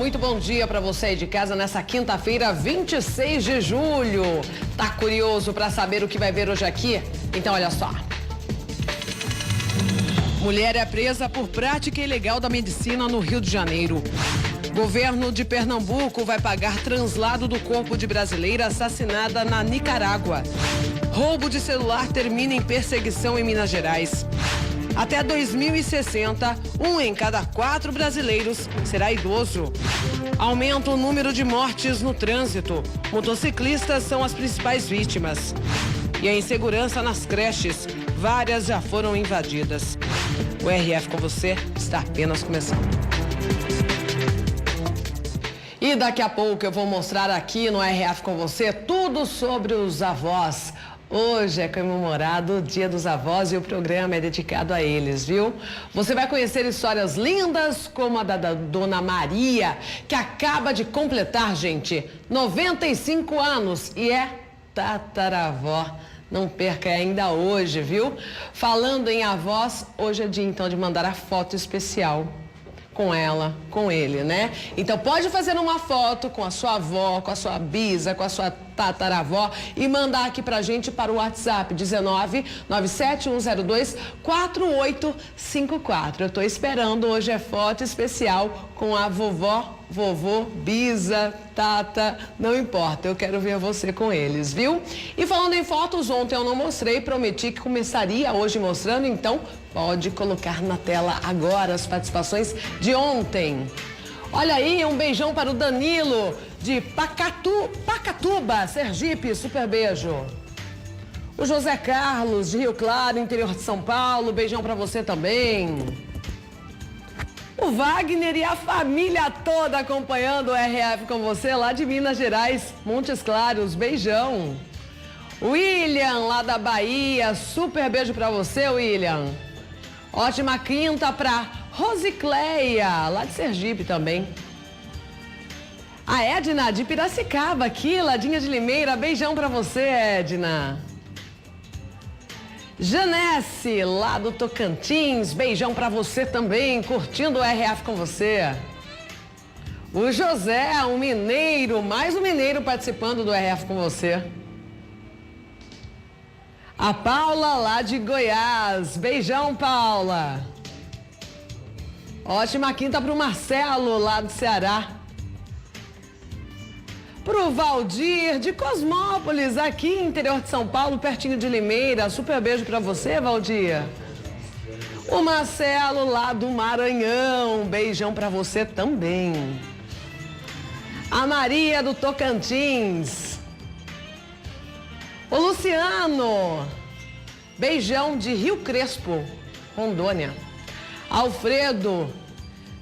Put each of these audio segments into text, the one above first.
muito bom dia para você aí de casa nessa quinta-feira, 26 de julho. Tá curioso para saber o que vai ver hoje aqui? Então olha só. Mulher é presa por prática ilegal da medicina no Rio de Janeiro. Governo de Pernambuco vai pagar translado do corpo de brasileira assassinada na Nicarágua. Roubo de celular termina em perseguição em Minas Gerais. Até 2060, 1 em cada 4 brasileiros será idoso. Aumenta o número de mortes no trânsito. Motociclistas são as principais vítimas. E a insegurança nas creches, várias já foram invadidas. O RF com você está apenas começando. E daqui a pouco eu vou mostrar aqui no RF com você tudo sobre os avós. Hoje é comemorado o Dia dos Avós e o programa é dedicado a eles, viu? Você vai conhecer histórias lindas como a da Dona Maria, que acaba de completar, gente, 95 anos e é tataravó. Não perca ainda hoje, viu? Falando em avós, hoje é dia então de mandar a foto especial com ela, com ele, né? Então pode fazer uma foto com a sua avó, com a sua bisa, com a sua tataravó e mandar aqui pra gente para o WhatsApp 19-97102-4854. Eu tô esperando, hoje é foto especial com a vovó, vovô, bisa, tata, não importa, eu quero ver você com eles, viu? E falando em fotos, ontem eu não mostrei, prometi que começaria hoje mostrando, então pode colocar na tela agora as participações de ontem. Olha aí, um beijão para o Danilo de Pacatuba, Sergipe, super beijo. O José Carlos de Rio Claro, interior de São Paulo, beijão para você também. O Wagner e a família toda acompanhando o RF com você lá de Minas Gerais, Montes Claros, beijão. William lá da Bahia, super beijo para você, William. Ótima quinta para Rosicleia, lá de Sergipe também. A Edna de Piracicaba, aqui, ladinha de Limeira, beijão para você, Edna. Janesse, lá do Tocantins, beijão pra você também, curtindo o RF com você. O José, um mineiro, mais um mineiro participando do RF com você. A Paula, lá de Goiás, beijão, Paula. Ótima quinta pro Marcelo, lá do Ceará. Pro Valdir de Cosmópolis, aqui interior de São Paulo, pertinho de Limeira. Super beijo pra você, Valdir. O Marcelo lá do Maranhão, beijão pra você também. A Maria do Tocantins. O Luciano, beijão de Rio Crespo, Rondônia. Alfredo,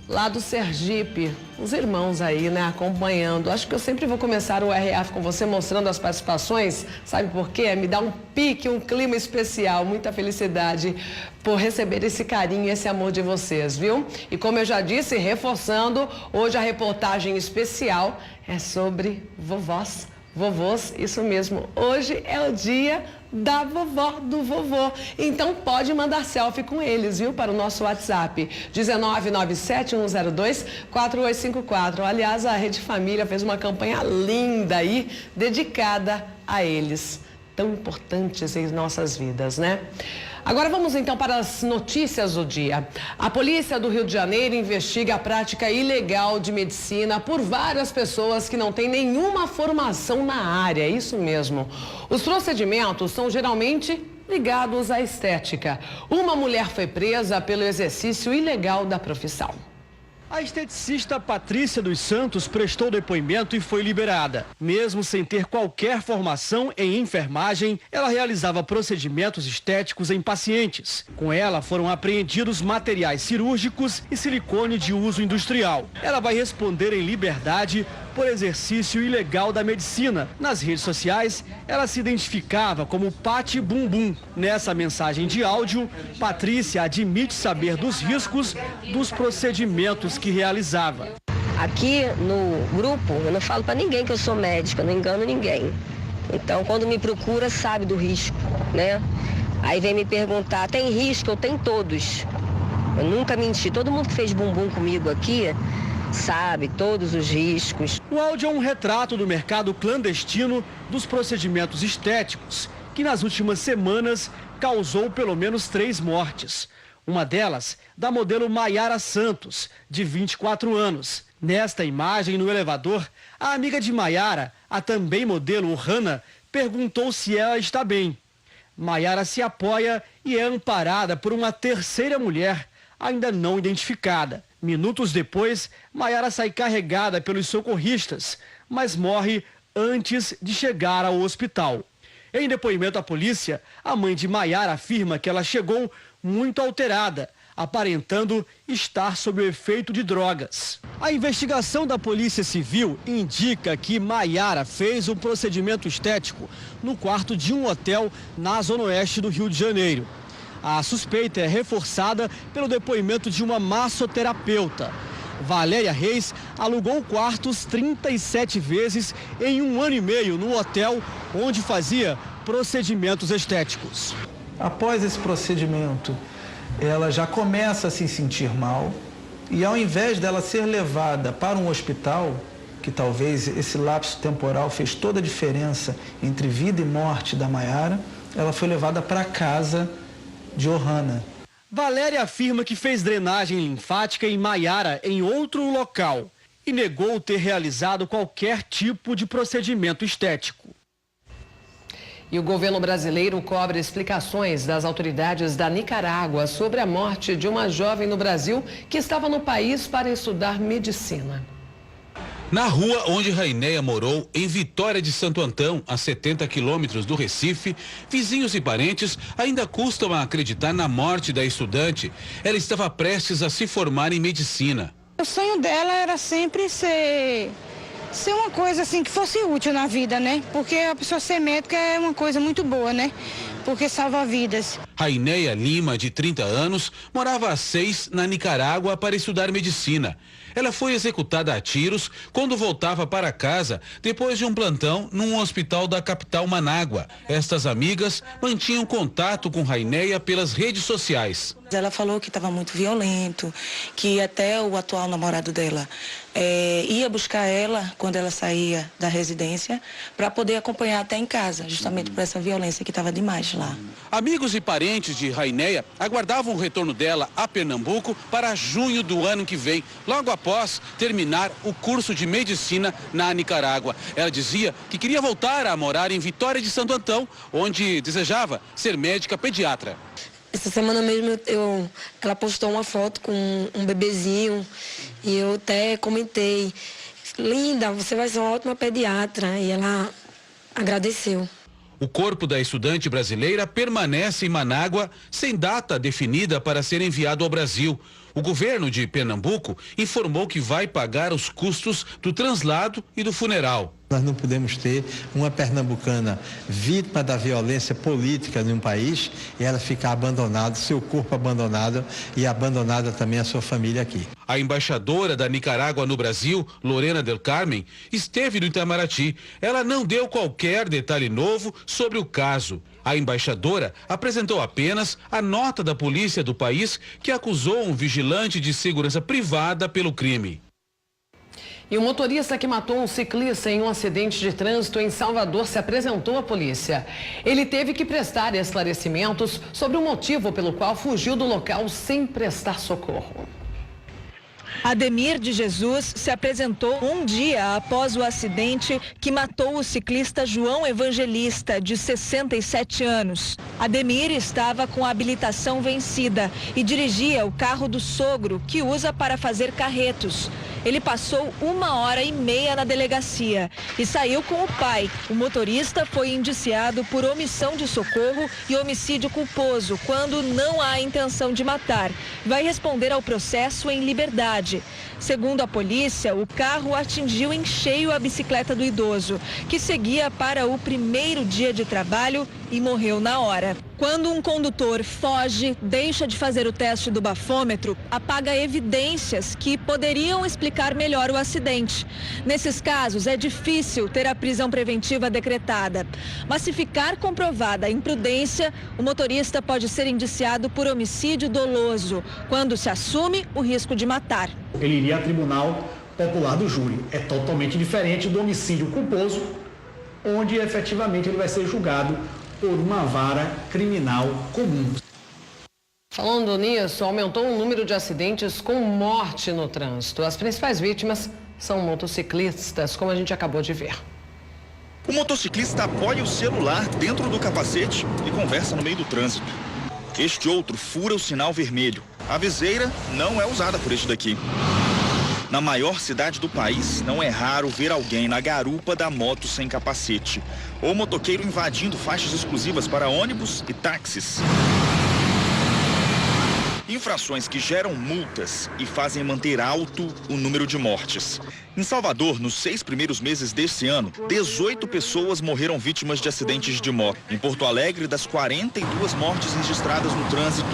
lá do Sergipe, os irmãos aí, né, acompanhando. Acho que eu sempre vou começar o RF com você mostrando as participações, sabe por quê? Me dá um pique, um clima especial, muita felicidade por receber esse carinho, esse amor de vocês, viu? E como eu já disse, reforçando, hoje a reportagem especial é sobre vovós. Vovôs, isso mesmo, hoje é o dia da vovó, do vovô. Então pode mandar selfie com eles, viu? Para o nosso WhatsApp, 1997102-4854. Aliás, a Rede Família fez uma campanha linda aí, dedicada a eles, tão importantes em nossas vidas, né? Agora vamos então para as notícias do dia. A polícia do Rio de Janeiro investiga a prática ilegal de medicina por várias pessoas que não têm nenhuma formação na área, é isso mesmo. Os procedimentos são geralmente ligados à estética. Uma mulher foi presa pelo exercício ilegal da profissão. A esteticista Patrícia dos Santos prestou depoimento e foi liberada. Mesmo sem ter qualquer formação em enfermagem, ela realizava procedimentos estéticos em pacientes. Com ela foram apreendidos materiais cirúrgicos e silicone de uso industrial. Ela vai responder em liberdade por exercício ilegal da medicina. Nas redes sociais, ela se identificava como Pati Bumbum. Nessa mensagem de áudio, Patrícia admite saber dos riscos dos procedimentos que realizava. Aqui no grupo, eu não falo para ninguém que eu sou médica, não engano ninguém. Então, quando me procura, sabe do risco, né? Aí vem me perguntar, tem risco? Eu tenho todos. Eu nunca menti. Todo mundo que fez bumbum comigo aqui sabe todos os riscos. O áudio é um retrato do mercado clandestino dos procedimentos estéticos, que nas últimas semanas causou pelo menos 3 mortes. Uma delas da modelo Maiara Santos, de 24 anos. Nesta imagem no elevador, a amiga de Maiara, a também modelo Hanna, perguntou se ela está bem. Maiara se apoia e é amparada por uma terceira mulher, ainda não identificada. Minutos depois, Maiara sai carregada pelos socorristas, mas morre antes de chegar ao hospital. Em depoimento à polícia, a mãe de Maiara afirma que ela chegou muito alterada, aparentando estar sob o efeito de drogas. A investigação da Polícia Civil indica que Maiara fez um procedimento estético no quarto de um hotel na zona oeste do Rio de Janeiro. A suspeita é reforçada pelo depoimento de uma massoterapeuta. Valéria Reis alugou quartos 37 vezes em 1 ano e meio no hotel onde fazia procedimentos estéticos. Após esse procedimento, ela já começa a se sentir mal e ao invés dela ser levada para um hospital, que talvez esse lapso temporal fez toda a diferença entre vida e morte da Maiara, ela foi levada para casa de Hanna. Valéria afirma que fez drenagem linfática em Maiara em outro local e negou ter realizado qualquer tipo de procedimento estético. E o governo brasileiro cobra explicações das autoridades da Nicarágua sobre a morte de uma jovem no Brasil que estava no país para estudar medicina. Na rua onde Rainéia morou, em Vitória de Santo Antão, a 70 quilômetros do Recife, vizinhos e parentes ainda custam a acreditar na morte da estudante. Ela estava prestes a se formar em medicina. O sonho dela era sempre ser uma coisa assim que fosse útil na vida, né? Porque a pessoa ser médica é uma coisa muito boa, né? Porque salva vidas. Rainéia Lima, de 30 anos, morava há 6 na Nicarágua para estudar medicina. Ela foi executada a tiros quando voltava para casa depois de um plantão num hospital da capital Manágua. Estas amigas mantinham contato com Rainéia pelas redes sociais. Ela falou que estava muito violento, que até o atual namorado dela ia buscar ela quando ela saía da residência para poder acompanhar até em casa, justamente por essa violência que estava demais lá. Amigos e parentes de Rainéia aguardavam o retorno dela a Pernambuco para junho do ano que vem, logo após terminar o curso de medicina na Nicarágua. Ela dizia que queria voltar a morar em Vitória de Santo Antão, onde desejava ser médica pediatra. Essa semana mesmo ela postou uma foto com um bebezinho e eu até comentei, linda, você vai ser uma ótima pediatra, e ela agradeceu. O corpo da estudante brasileira permanece em Manágua sem data definida para ser enviado ao Brasil. O governo de Pernambuco informou que vai pagar os custos do translado e do funeral. Nós não podemos ter uma pernambucana vítima da violência política em um país e ela ficar abandonada, seu corpo abandonado e abandonada também a sua família aqui. A embaixadora da Nicarágua no Brasil, Lorena del Carmen, esteve no Itamaraty. Ela não deu qualquer detalhe novo sobre o caso. A embaixadora apresentou apenas a nota da polícia do país que acusou um vigilante de segurança privada pelo crime. E o motorista que matou um ciclista em um acidente de trânsito em Salvador se apresentou à polícia. Ele teve que prestar esclarecimentos sobre o motivo pelo qual fugiu do local sem prestar socorro. Ademir de Jesus se apresentou um dia após o acidente que matou o ciclista João Evangelista, de 67 anos. Ademir estava com a habilitação vencida e dirigia o carro do sogro, que usa para fazer carretos. Ele passou 1h30 na delegacia e saiu com o pai. O motorista foi indiciado por omissão de socorro e homicídio culposo, quando não há intenção de matar. Vai responder ao processo em liberdade. Segundo a polícia, o carro atingiu em cheio a bicicleta do idoso, que seguia para o primeiro dia de trabalho e morreu na hora. Quando um condutor foge, deixa de fazer o teste do bafômetro, apaga evidências que poderiam explicar melhor o acidente. Nesses casos, é difícil ter a prisão preventiva decretada. Mas se ficar comprovada a imprudência, o motorista pode ser indiciado por homicídio doloso, quando se assume o risco de matar. Ele iria a tribunal popular do júri. É totalmente diferente do homicídio culposo, onde efetivamente ele vai ser julgado por uma vara criminal comum. Falando nisso, aumentou o número de acidentes com morte no trânsito. As principais vítimas são motociclistas, como a gente acabou de ver. O motociclista apoia o celular dentro do capacete e conversa no meio do trânsito. Este outro fura o sinal vermelho. A viseira não é usada por este daqui. Na maior cidade do país, não é raro ver alguém na garupa da moto sem capacete, ou motoqueiro invadindo faixas exclusivas para ônibus e táxis. Infrações que geram multas e fazem manter alto o número de mortes. Em Salvador, nos 6 primeiros meses deste ano, 18 pessoas morreram vítimas de acidentes de moto. Em Porto Alegre, das 42 mortes registradas no trânsito,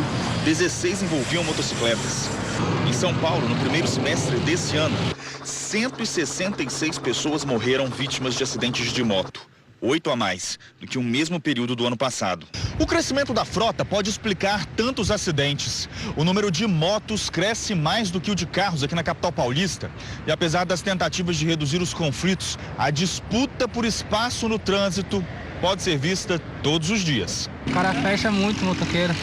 16 envolviam motocicletas. Em São Paulo, no primeiro semestre desse ano, 166 pessoas morreram vítimas de acidentes de moto. 8 a mais do que o mesmo período do ano passado. O crescimento da frota pode explicar tantos acidentes. O número de motos cresce mais do que o de carros aqui na capital paulista. E apesar das tentativas de reduzir os conflitos, a disputa por espaço no trânsito pode ser vista todos os dias. O cara fecha muito, motoqueiro.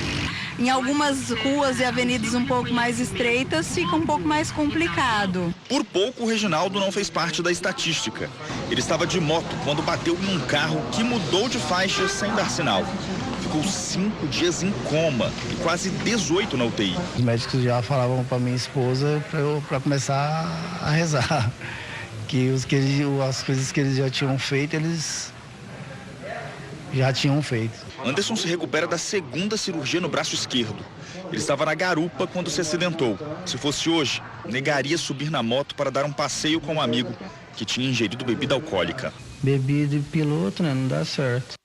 Em algumas ruas e avenidas um pouco mais estreitas, fica um pouco mais complicado. Por pouco, o Reginaldo não fez parte da estatística. Ele estava de moto quando bateu em um carro que mudou de faixa sem dar sinal. Ficou 5 dias em coma e quase 18 na UTI. Os médicos já falavam para minha esposa para começar a rezar. Que as coisas que eles já tinham feito, eles já tinham feito. Anderson se recupera da segunda cirurgia no braço esquerdo. Ele estava na garupa quando se acidentou. Se fosse hoje, negaria subir na moto para dar um passeio com um amigo que tinha ingerido bebida alcoólica. Bebida e piloto, né? Não dá certo.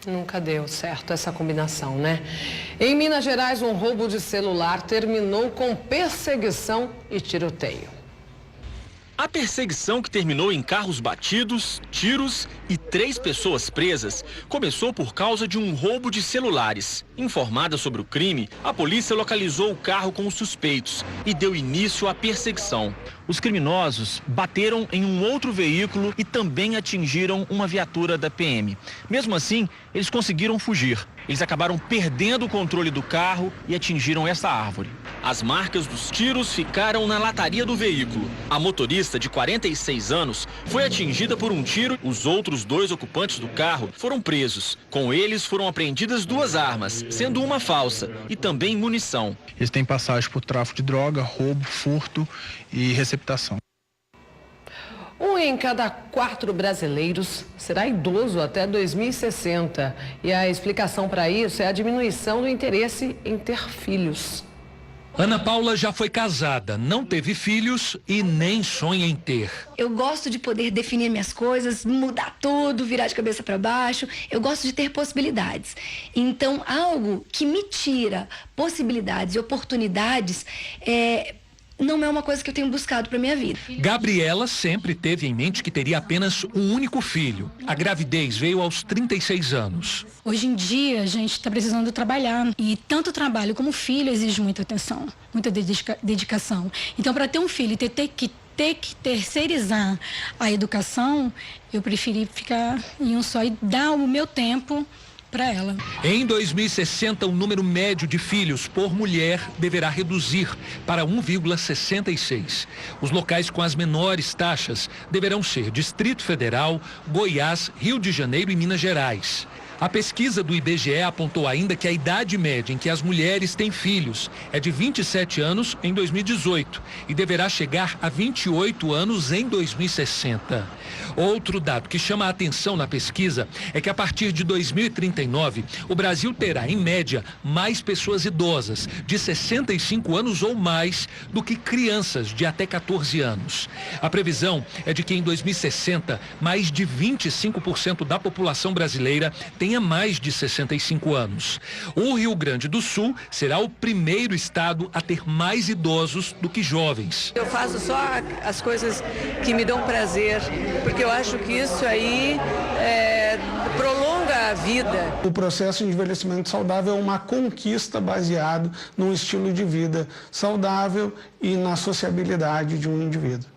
Nunca deu certo essa combinação, né? Em Minas Gerais, um roubo de celular terminou com perseguição e tiroteio. A perseguição, que terminou em carros batidos, tiros e 3 pessoas presas, começou por causa de um roubo de celulares. Informada sobre o crime, a polícia localizou o carro com os suspeitos e deu início à perseguição. Os criminosos bateram em um outro veículo e também atingiram uma viatura da PM. Mesmo assim, eles conseguiram fugir. Eles acabaram perdendo o controle do carro e atingiram essa árvore. As marcas dos tiros ficaram na lataria do veículo. A motorista, de 46 anos, foi atingida por um tiro. Os outros 2 ocupantes do carro foram presos. Com eles foram apreendidas 2 armas, sendo uma falsa, e também munição. Eles têm passagem por tráfico de droga, roubo, furto e receptação. 1 em cada 4 brasileiros será idoso até 2060. E a explicação para isso é a diminuição do interesse em ter filhos. Ana Paula já foi casada, não teve filhos e nem sonha em ter. Eu gosto de poder definir minhas coisas, mudar tudo, virar de cabeça para baixo. Eu gosto de ter possibilidades. Então, algo que me tira possibilidades e oportunidades não é uma coisa que eu tenho buscado para minha vida. Gabriela sempre teve em mente que teria apenas um único filho. A gravidez veio aos 36 anos. Hoje em dia, a gente está precisando trabalhar. E tanto o trabalho como o filho exige muita atenção, muita dedicação. Então, para ter um filho e ter que terceirizar a educação, eu preferi ficar em um só e dar o meu tempo para ela. Em 2060, o número médio de filhos por mulher deverá reduzir para 1,66. Os locais com as menores taxas deverão ser Distrito Federal, Goiás, Rio de Janeiro e Minas Gerais. A pesquisa do IBGE apontou ainda que a idade média em que as mulheres têm filhos é de 27 anos em 2018 e deverá chegar a 28 anos em 2060. Outro dado que chama a atenção na pesquisa é que a partir de 2039, o Brasil terá, em média, mais pessoas idosas de 65 anos ou mais do que crianças de até 14 anos. A previsão é de que em 2060, mais de 25% da população brasileira tenha mais de 65 anos. O Rio Grande do Sul será o primeiro estado a ter mais idosos do que jovens. Eu faço só as coisas que me dão prazer porque eu acho que isso aí prolonga a vida. O processo de envelhecimento saudável é uma conquista baseado num estilo de vida saudável e na sociabilidade de um indivíduo.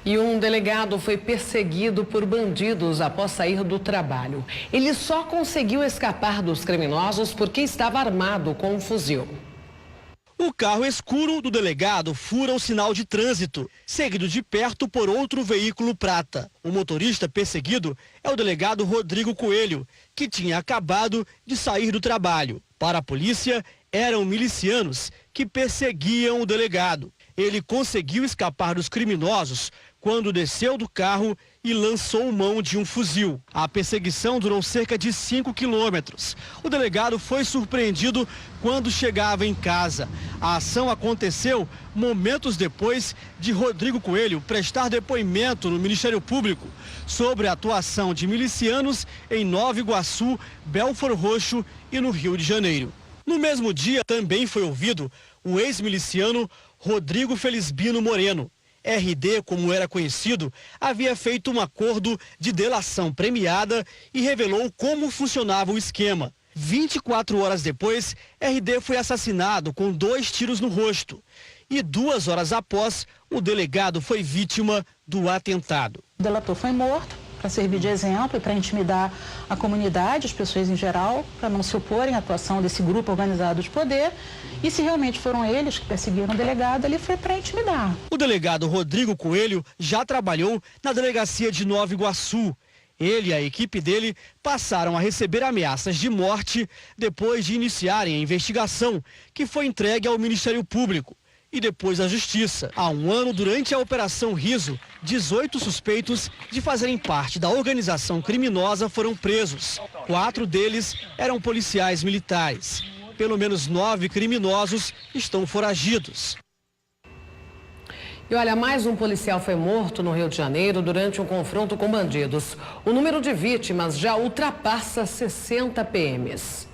E um delegado foi perseguido por bandidos após sair do trabalho. Ele só conseguiu escapar dos criminosos porque estava armado com um fuzil. O carro escuro do delegado fura o sinal de trânsito, seguido de perto por outro veículo prata. O motorista perseguido é o delegado Rodrigo Coelho, que tinha acabado de sair do trabalho. Para a polícia, eram milicianos que perseguiam o delegado. Ele conseguiu escapar dos criminosos quando desceu do carro e lançou mão de um fuzil. A perseguição durou cerca de 5 quilômetros. O delegado foi surpreendido quando chegava em casa. A ação aconteceu momentos depois de Rodrigo Coelho prestar depoimento no Ministério Público sobre a atuação de milicianos em Nova Iguaçu, Belford Roxo e no Rio de Janeiro. No mesmo dia, também foi ouvido o ex-miliciano Rodrigo Felisbino Moreno. RD, como era conhecido, havia feito um acordo de delação premiada e revelou como funcionava o esquema. 24 horas depois, RD foi assassinado com 2 tiros no rosto. E 2 horas após, o delegado foi vítima do atentado. O delator foi morto para servir de exemplo e para intimidar a comunidade, as pessoas em geral, para não se oporem à atuação desse grupo organizado de poder. E se realmente foram eles que perseguiram o delegado, ele foi para intimidar. O delegado Rodrigo Coelho já trabalhou na delegacia de Nova Iguaçu. Ele e a equipe dele passaram a receber ameaças de morte depois de iniciarem a investigação, que foi entregue ao Ministério Público e depois à Justiça. Há um ano, durante a Operação Riso, 18 suspeitos de fazerem parte da organização criminosa foram presos. 4 deles eram policiais militares. Pelo menos 9 criminosos estão foragidos. E olha, mais um policial foi morto no Rio de Janeiro durante um confronto com bandidos. O número de vítimas já ultrapassa 60 PMs.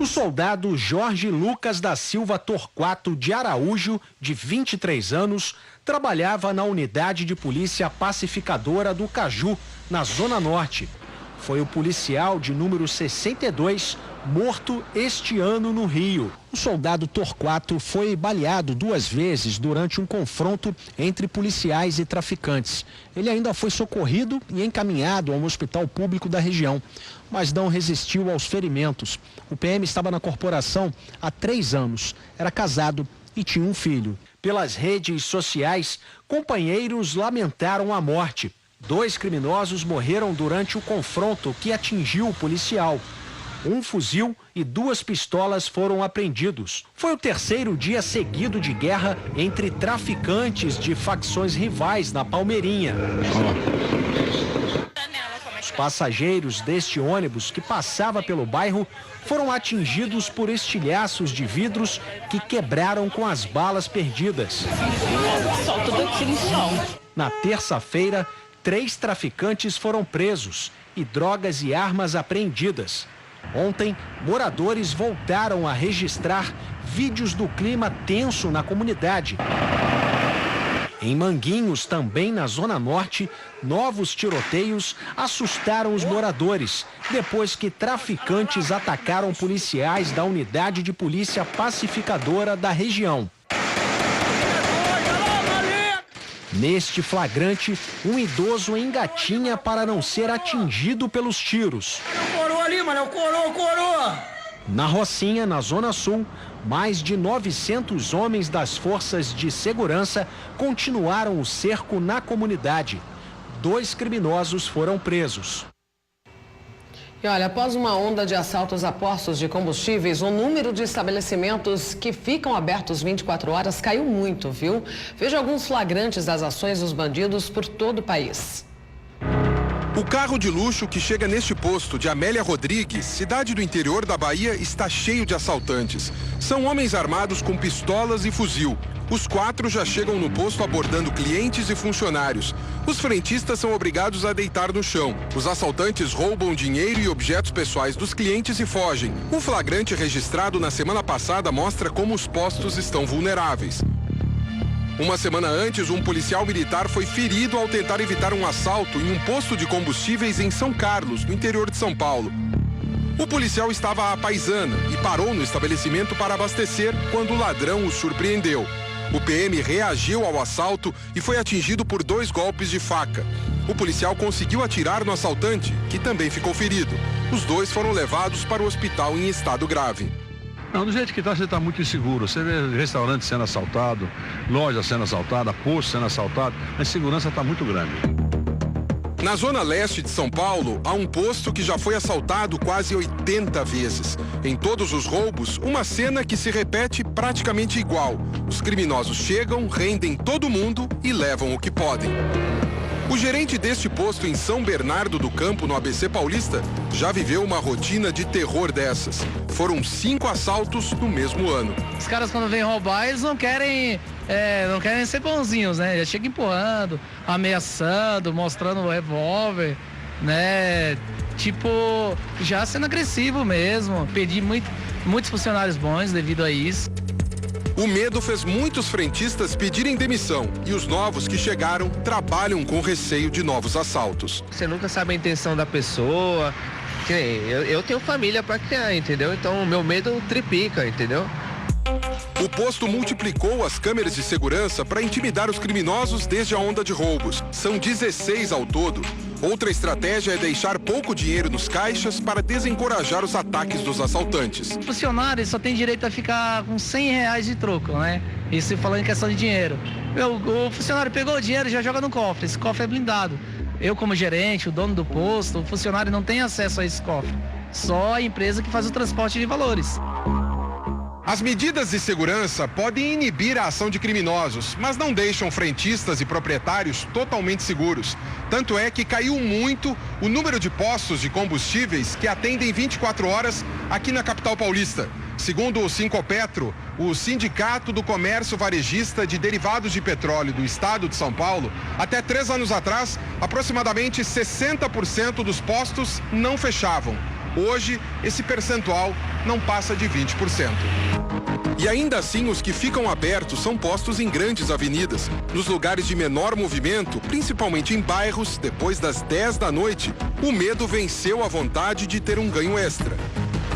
O soldado Jorge Lucas da Silva Torquato de Araújo, de 23 anos, trabalhava na unidade de polícia pacificadora do Caju, na Zona Norte. Foi o policial de número 62 morto este ano no Rio. O soldado Torquato foi baleado 2 vezes durante um confronto entre policiais e traficantes. Ele ainda foi socorrido e encaminhado a um hospital público da região, mas não resistiu aos ferimentos. O PM estava na corporação há 3 anos, era casado e tinha um filho. Pelas redes sociais, companheiros lamentaram a morte. 2 criminosos morreram durante o confronto que atingiu o policial. Um fuzil e 2 pistolas foram apreendidos. Foi o 3º dia seguido de guerra entre traficantes de facções rivais na Palmeirinha. Os passageiros deste ônibus que passava pelo bairro foram atingidos por estilhaços de vidros que quebraram com as balas perdidas. Na terça-feira, 3 traficantes foram presos e drogas e armas apreendidas. Ontem, moradores voltaram a registrar vídeos do clima tenso na comunidade. Em Manguinhos, também na Zona Norte, novos tiroteios assustaram os moradores, depois que traficantes atacaram policiais da unidade de polícia pacificadora da região. Neste flagrante, um idoso engatinha para não ser atingido pelos tiros. Corou ali, mano, corou! Na Rocinha, na Zona Sul, mais de 900 homens das forças de segurança continuaram o cerco na comunidade. 2 criminosos foram presos. E olha, após uma onda de assaltos a postos de combustíveis, o número de estabelecimentos que ficam abertos 24 horas caiu muito, viu? Veja alguns flagrantes das ações dos bandidos por todo o país. O carro de luxo que chega neste posto de Amélia Rodrigues, cidade do interior da Bahia, está cheio de assaltantes. São homens armados com pistolas e fuzil. Os 4 já chegam no posto abordando clientes e funcionários. Os frentistas são obrigados a deitar no chão. Os assaltantes roubam dinheiro e objetos pessoais dos clientes e fogem. O flagrante registrado na semana passada mostra como os postos estão vulneráveis. Uma semana antes, um policial militar foi ferido ao tentar evitar um assalto em um posto de combustíveis em São Carlos, no interior de São Paulo. O policial estava à paisana e parou no estabelecimento para abastecer quando o ladrão o surpreendeu. O PM reagiu ao assalto e foi atingido por 2 golpes de faca. O policial conseguiu atirar no assaltante, que também ficou ferido. Os 2 foram levados para o hospital em estado grave. Não, do jeito que está, você está muito inseguro. Você vê restaurante sendo assaltado, loja sendo assaltada, posto sendo assaltado. A insegurança está muito grande. Na zona leste de São Paulo, há um posto que já foi assaltado quase 80 vezes. Em todos os roubos, uma cena que se repete praticamente igual. Os criminosos chegam, rendem todo mundo e levam o que podem. O gerente deste posto em São Bernardo do Campo, no ABC Paulista, já viveu uma rotina de terror dessas. Foram 5 assaltos no mesmo ano. Os caras, quando vêm roubar, eles não querem ser bonzinhos, né? Já chegam empurrando, ameaçando, mostrando o revólver, né? Tipo, já sendo agressivo mesmo. Perdi muitos funcionários bons devido a isso. O medo fez muitos frentistas pedirem demissão e os novos que chegaram trabalham com receio de novos assaltos. Você nunca sabe a intenção da pessoa. Eu tenho família para criar, entendeu? Então o meu medo triplica, entendeu? O posto multiplicou as câmeras de segurança para intimidar os criminosos desde a onda de roubos. São 16 ao todo. Outra estratégia é deixar pouco dinheiro nos caixas para desencorajar os ataques dos assaltantes. O funcionário só tem direito a ficar com R$100 de troco, né? Isso falando em questão de dinheiro. O funcionário pegou o dinheiro e já joga no cofre. Esse cofre é blindado. Eu, como gerente, o dono do posto, o funcionário não tem acesso a esse cofre. Só a empresa que faz o transporte de valores. As medidas de segurança podem inibir a ação de criminosos, mas não deixam frentistas e proprietários totalmente seguros. Tanto é que caiu muito o número de postos de combustíveis que atendem 24 horas aqui na capital paulista. Segundo o Sincopetro, o Sindicato do Comércio Varejista de Derivados de Petróleo do Estado de São Paulo, até 3 anos atrás, aproximadamente 60% dos postos não fechavam. Hoje, esse percentual não passa de 20%. E ainda assim, os que ficam abertos são postos em grandes avenidas. Nos lugares de menor movimento, principalmente em bairros, depois das 10 da noite, o medo venceu a vontade de ter um ganho extra.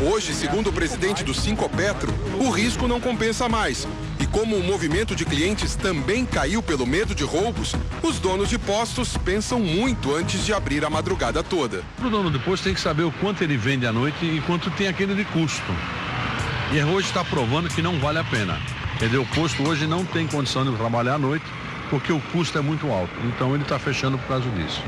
Hoje, segundo o presidente do Sincopetro, o risco não compensa mais. E como o movimento de clientes também caiu pelo medo de roubos, os donos de postos pensam muito antes de abrir a madrugada toda. O dono do posto tem que saber o quanto ele vende à noite e quanto tem aquele de custo. E hoje está provando que não vale a pena. Entendeu? O posto hoje não tem condição de trabalhar à noite porque o custo é muito alto. Então ele está fechando por causa disso.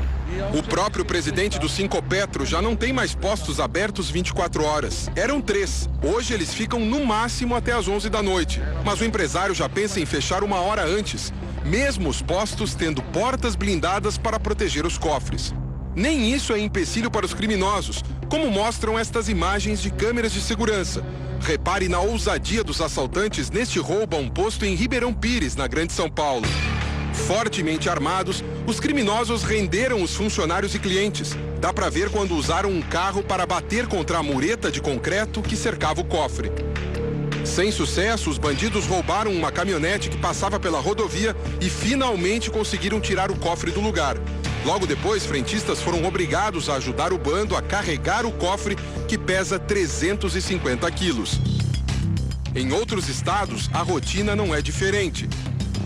O próprio presidente do Sincopetro já não tem mais postos abertos 24 horas. Eram 3. Hoje eles ficam no máximo até as 11 da noite. Mas o empresário já pensa em fechar 1 hora antes, mesmo os postos tendo portas blindadas para proteger os cofres. Nem isso é empecilho para os criminosos, como mostram estas imagens de câmeras de segurança. Repare na ousadia dos assaltantes neste roubo a um posto em Ribeirão Pires, na Grande São Paulo. Fortemente armados, os criminosos renderam os funcionários e clientes. Dá para ver quando usaram um carro para bater contra a mureta de concreto que cercava o cofre. Sem sucesso, os bandidos roubaram uma caminhonete que passava pela rodovia e finalmente conseguiram tirar o cofre do lugar. Logo depois, frentistas foram obrigados a ajudar o bando a carregar o cofre, que pesa 350 quilos. Em outros estados, a rotina não é diferente.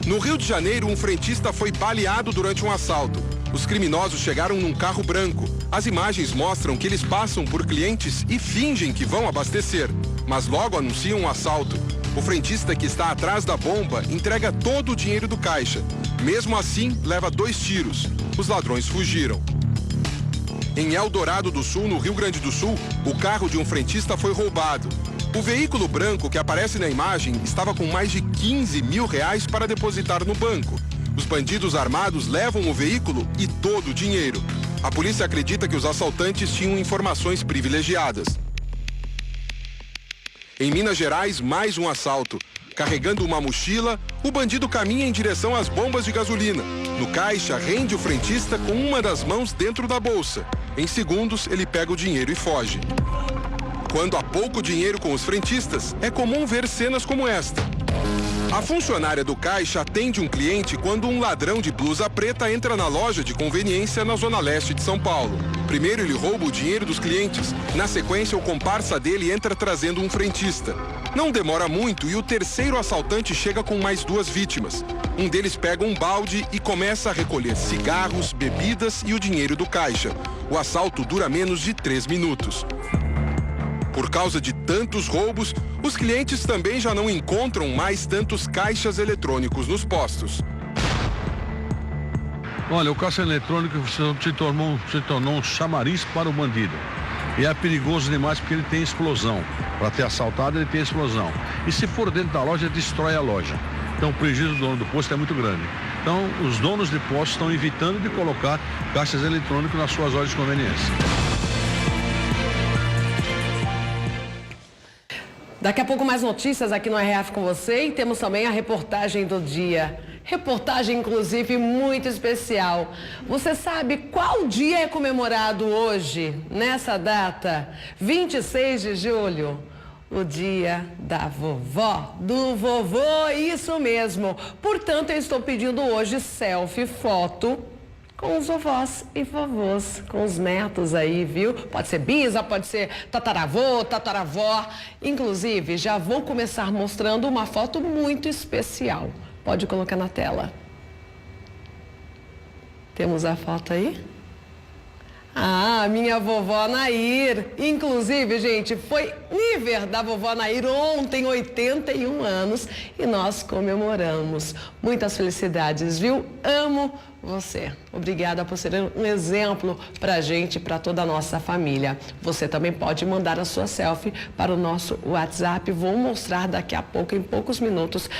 No Rio de Janeiro, um frentista foi baleado durante um assalto. Os criminosos chegaram num carro branco. As imagens mostram que eles passam por clientes e fingem que vão abastecer, mas logo anunciam um assalto. O frentista que está atrás da bomba entrega todo o dinheiro do caixa. Mesmo assim, leva 2 tiros. Os ladrões fugiram. Em Eldorado do Sul, no Rio Grande do Sul, o carro de um frentista foi roubado. O veículo branco que aparece na imagem estava com mais de R$15 mil para depositar no banco. Os bandidos armados levam o veículo e todo o dinheiro. A polícia acredita que os assaltantes tinham informações privilegiadas. Em Minas Gerais, mais um assalto. Carregando uma mochila, o bandido caminha em direção às bombas de gasolina. No caixa, rende o frentista com uma das mãos dentro da bolsa. Em segundos, ele pega o dinheiro e foge. Quando há pouco dinheiro com os frentistas, é comum ver cenas como esta. A funcionária do caixa atende um cliente quando um ladrão de blusa preta entra na loja de conveniência na zona leste de São Paulo. Primeiro ele rouba o dinheiro dos clientes. Na sequência, o comparsa dele entra trazendo um frentista. Não demora muito e o terceiro assaltante chega com mais 2 vítimas. Um deles pega um balde e começa a recolher cigarros, bebidas e o dinheiro do caixa. O assalto dura menos de 3 minutos. Por causa de tantos roubos, os clientes também já não encontram mais tantos caixas eletrônicos nos postos. Olha, o caixa eletrônico se tornou um chamariz para o bandido. E é perigoso demais porque ele tem explosão. Para ter assaltado, ele tem explosão. E se for dentro da loja, destrói a loja. Então o prejuízo do dono do posto é muito grande. Então os donos de postos estão evitando de colocar caixas eletrônicos nas suas lojas de conveniência. Daqui a pouco mais notícias aqui no RF com você e temos também a reportagem do dia. Reportagem, inclusive, muito especial. Você sabe qual dia é comemorado hoje, nessa data? 26 de julho. O dia da vovó, do vovô, isso mesmo. Portanto, eu estou pedindo hoje selfie, foto com os vovós e vovôs, com os netos aí, viu? Pode ser bisa, pode ser tataravô, tataravó. Inclusive, já vou começar mostrando uma foto muito especial. Pode colocar na tela. Temos a foto aí? Ah, minha vovó Nair. Inclusive, gente, foi nível da vovó Nair ontem, 81 anos, e nós comemoramos. Muitas felicidades, viu? Amo você. Obrigada por ser um exemplo pra gente, pra toda a nossa família. Você também pode mandar a sua selfie para o nosso WhatsApp. Vou mostrar daqui a pouco, em poucos minutos.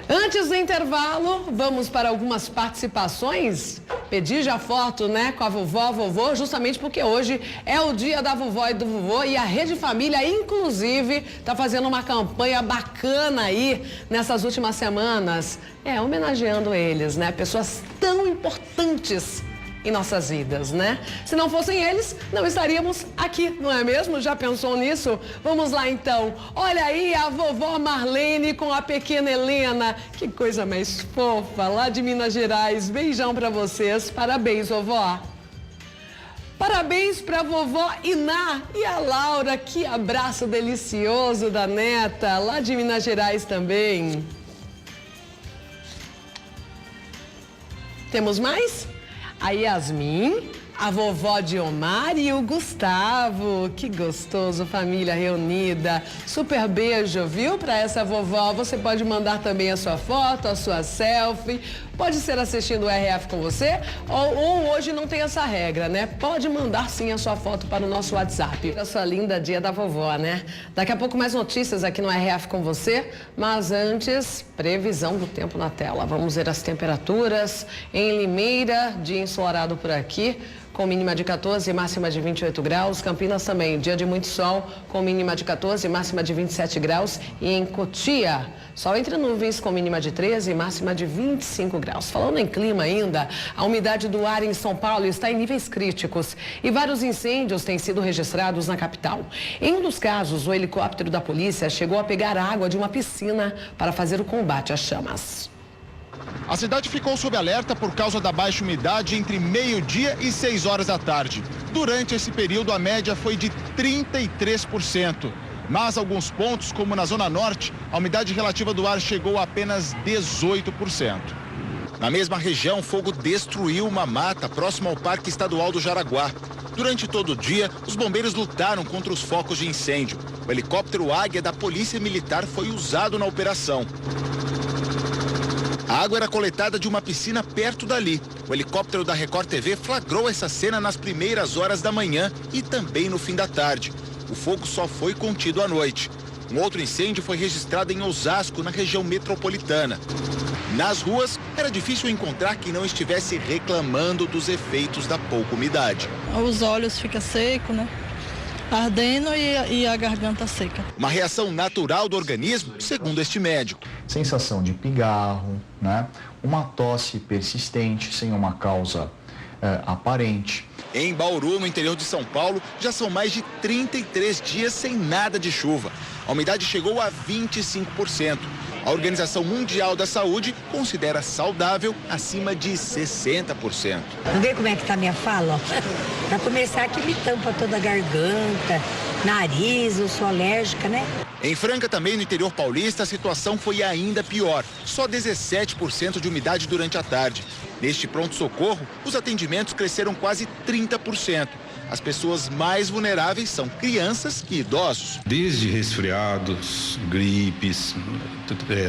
Antes do intervalo, vamos para algumas participações. Pedi já foto, né, com a vovó, vovô, justamente porque hoje é o dia da vovó e do vovô e a Rede Família, inclusive, está fazendo uma campanha bacana aí nessas últimas semanas, homenageando eles, né, pessoas tão importantes em nossas vidas, né? Se não fossem eles, não estaríamos aqui, não é mesmo? Já pensou nisso? Vamos lá então. Olha aí a vovó Marlene com a pequena Helena. Que coisa mais fofa, lá de Minas Gerais. Beijão pra vocês. Parabéns, vovó. Parabéns pra vovó Iná e a Laura. Que abraço delicioso da neta, lá de Minas Gerais também. Temos mais? A Yasmin, a vovó Diomar e o Gustavo. Que gostoso, família reunida. Super beijo, viu, para essa vovó. Você pode mandar também a sua foto, a sua selfie. Pode ser assistindo o RF com você ou hoje não tem essa regra, né? Pode mandar sim a sua foto para o nosso WhatsApp. A sua linda dia da vovó, né? Daqui a pouco mais notícias aqui no RF com você, mas antes, previsão do tempo na tela. Vamos ver as temperaturas em Limeira, dia ensolarado por aqui, com mínima de 14 e máxima de 28 graus. Campinas também, dia de muito sol, com mínima de 14 e máxima de 27 graus. E em Cotia, sol entre nuvens, com mínima de 13 e máxima de 25 graus. Falando em clima ainda, a umidade do ar em São Paulo está em níveis críticos e vários incêndios têm sido registrados na capital. Em um dos casos, o helicóptero da polícia chegou a pegar água de uma piscina para fazer o combate às chamas. A cidade ficou sob alerta por causa da baixa umidade entre meio-dia e 6 horas da tarde. Durante esse período, a média foi de 33%. Mas alguns pontos, como na Zona Norte, a umidade relativa do ar chegou a apenas 18%. Na mesma região, fogo destruiu uma mata próxima ao Parque Estadual do Jaraguá. Durante todo o dia, os bombeiros lutaram contra os focos de incêndio. O helicóptero Águia da Polícia Militar foi usado na operação. A água era coletada de uma piscina perto dali. O helicóptero da Record TV flagrou essa cena nas primeiras horas da manhã e também no fim da tarde. O fogo só foi contido à noite. Um outro incêndio foi registrado em Osasco, na região metropolitana. Nas ruas, era difícil encontrar quem não estivesse reclamando dos efeitos da pouca umidade. Os olhos ficam secos, né? Ardendo e a garganta seca. Uma reação natural do organismo, segundo este médico. Sensação de pigarro, né? Uma tosse persistente, sem uma causa aparente. Em Bauru, no interior de São Paulo, já são mais de 33 dias sem nada de chuva. A umidade chegou a 25%. A Organização Mundial da Saúde considera saudável acima de 60%. Não vê como é que tá minha fala? Para começar, que me tampa toda a garganta, nariz, eu sou alérgica, né? Em Franca, também no interior paulista, a situação foi ainda pior. Só 17% de umidade durante a tarde. Neste pronto-socorro, os atendimentos cresceram quase 30%. As pessoas mais vulneráveis são crianças e idosos. Desde resfriados, gripes,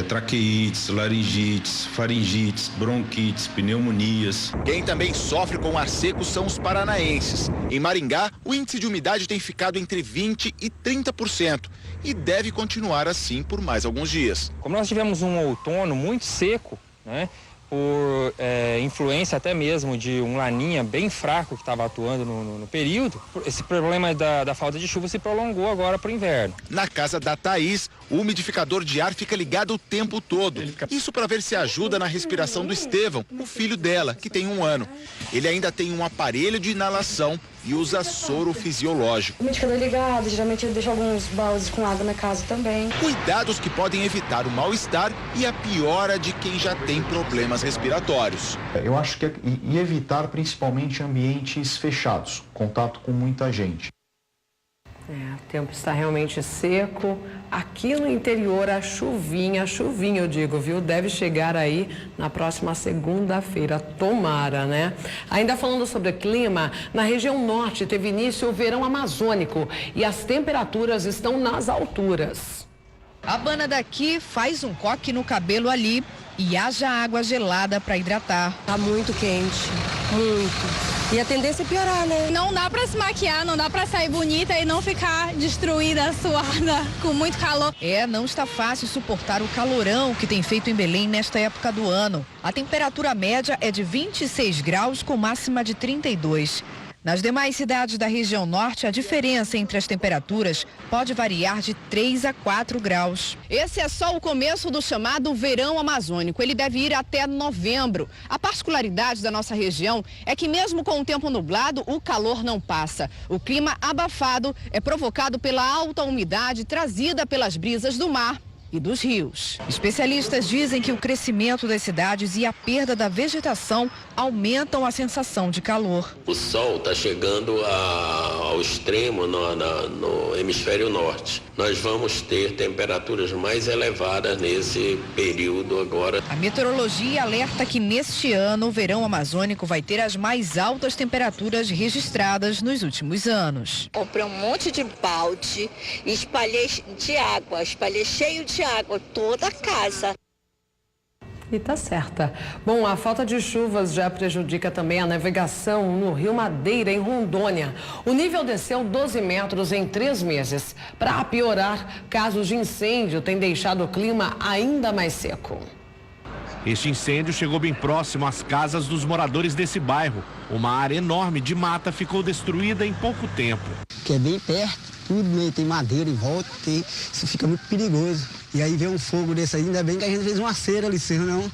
traqueites, laringites, faringites, bronquites, pneumonias. Quem também sofre com ar seco são os paranaenses. Em Maringá, o índice de umidade tem ficado entre 20% e 30% e deve continuar assim por mais alguns dias. Como nós tivemos um outono muito seco, né? Por influência até mesmo de um laninha bem fraco que estava atuando no período, esse problema da falta de chuva se prolongou agora para o inverno. Na casa da Thaís, o umidificador de ar fica ligado o tempo todo. Isso para ver se ajuda na respiração do Estevão, o filho dela, que tem 1 ano. Ele ainda tem um aparelho de inalação e usa soro fisiológico. O umidificador ligado, geralmente eu deixo alguns baldes com água na casa também. Cuidados que podem evitar o mal-estar e a piora de quem já tem problemas respiratórios. Eu acho que e evitar principalmente ambientes fechados, contato com muita gente. O tempo está realmente seco. Aqui no interior, a chuvinha eu digo, viu? Deve chegar aí na próxima segunda-feira. Tomara, né? Ainda falando sobre clima, na região norte teve início o verão amazônico e as temperaturas estão nas alturas. A Bana daqui faz um coque no cabelo ali e haja água gelada para hidratar. Tá muito quente, muito. E a tendência é piorar, né? Não dá pra se maquiar, não dá pra sair bonita e não ficar destruída, suada, com muito calor. Não está fácil suportar o calorão que tem feito em Belém nesta época do ano. A temperatura média é de 26 graus com máxima de 32. Nas demais cidades da região norte, a diferença entre as temperaturas pode variar de 3 a 4 graus. Esse é só o começo do chamado verão amazônico. Ele deve ir até novembro. A particularidade da nossa região é que mesmo com o tempo nublado, o calor não passa. O clima abafado é provocado pela alta umidade trazida pelas brisas do mar e dos rios. Especialistas dizem que o crescimento das cidades e a perda da vegetação aumentam a sensação de calor. O sol está chegando ao extremo no hemisfério norte. Nós vamos ter temperaturas mais elevadas nesse período agora. A meteorologia alerta que neste ano o verão amazônico vai ter as mais altas temperaturas registradas nos últimos anos. Comprei um monte de balde e espalhei cheio de água toda a casa. E tá certa. Bom, a falta de chuvas já prejudica também a navegação no Rio Madeira, em Rondônia. O nível desceu 12 metros em 3 meses. Para piorar, casos de incêndio têm deixado o clima ainda mais seco. Este incêndio chegou bem próximo às casas dos moradores desse bairro. Uma área enorme de mata ficou destruída em pouco tempo. Que é bem perto, tudo, né? Tem madeira em volta, isso fica muito perigoso. E aí vem um fogo desse aí, ainda bem que a gente fez uma cera ali, senão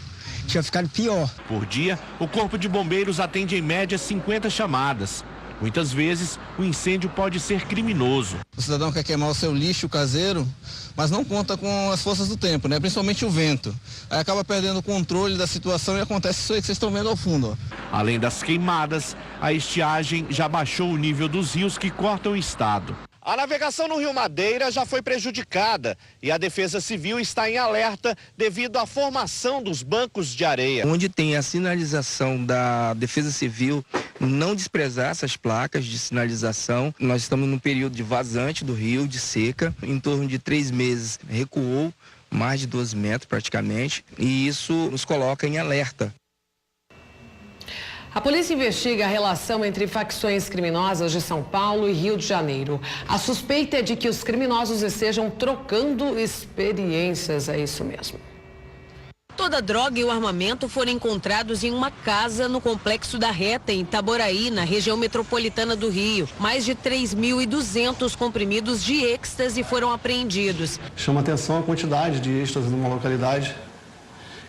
tinha ficado pior. Por dia, o Corpo de Bombeiros atende em média 50 chamadas. Muitas vezes, o incêndio pode ser criminoso. O cidadão quer queimar o seu lixo caseiro, mas não conta com as forças do tempo, né? Principalmente o vento. Aí acaba perdendo o controle da situação e acontece isso aí que vocês estão vendo ao fundo. Ó. Além das queimadas, a estiagem já baixou o nível dos rios que cortam o estado. A navegação no Rio Madeira já foi prejudicada e a Defesa Civil está em alerta devido à formação dos bancos de areia. Onde tem a sinalização da Defesa Civil, não desprezar essas placas de sinalização. Nós estamos num período de vazante do rio, de seca, em torno de 3 meses recuou mais de 12 metros praticamente, e isso nos coloca em alerta. A polícia investiga a relação entre facções criminosas de São Paulo e Rio de Janeiro. A suspeita é de que os criminosos estejam trocando experiências, é isso mesmo. Toda a droga e o armamento foram encontrados em uma casa no Complexo da Reta, em Itaboraí, na região metropolitana do Rio. Mais de 3.200 comprimidos de êxtase foram apreendidos. Chama atenção a quantidade de êxtase numa localidade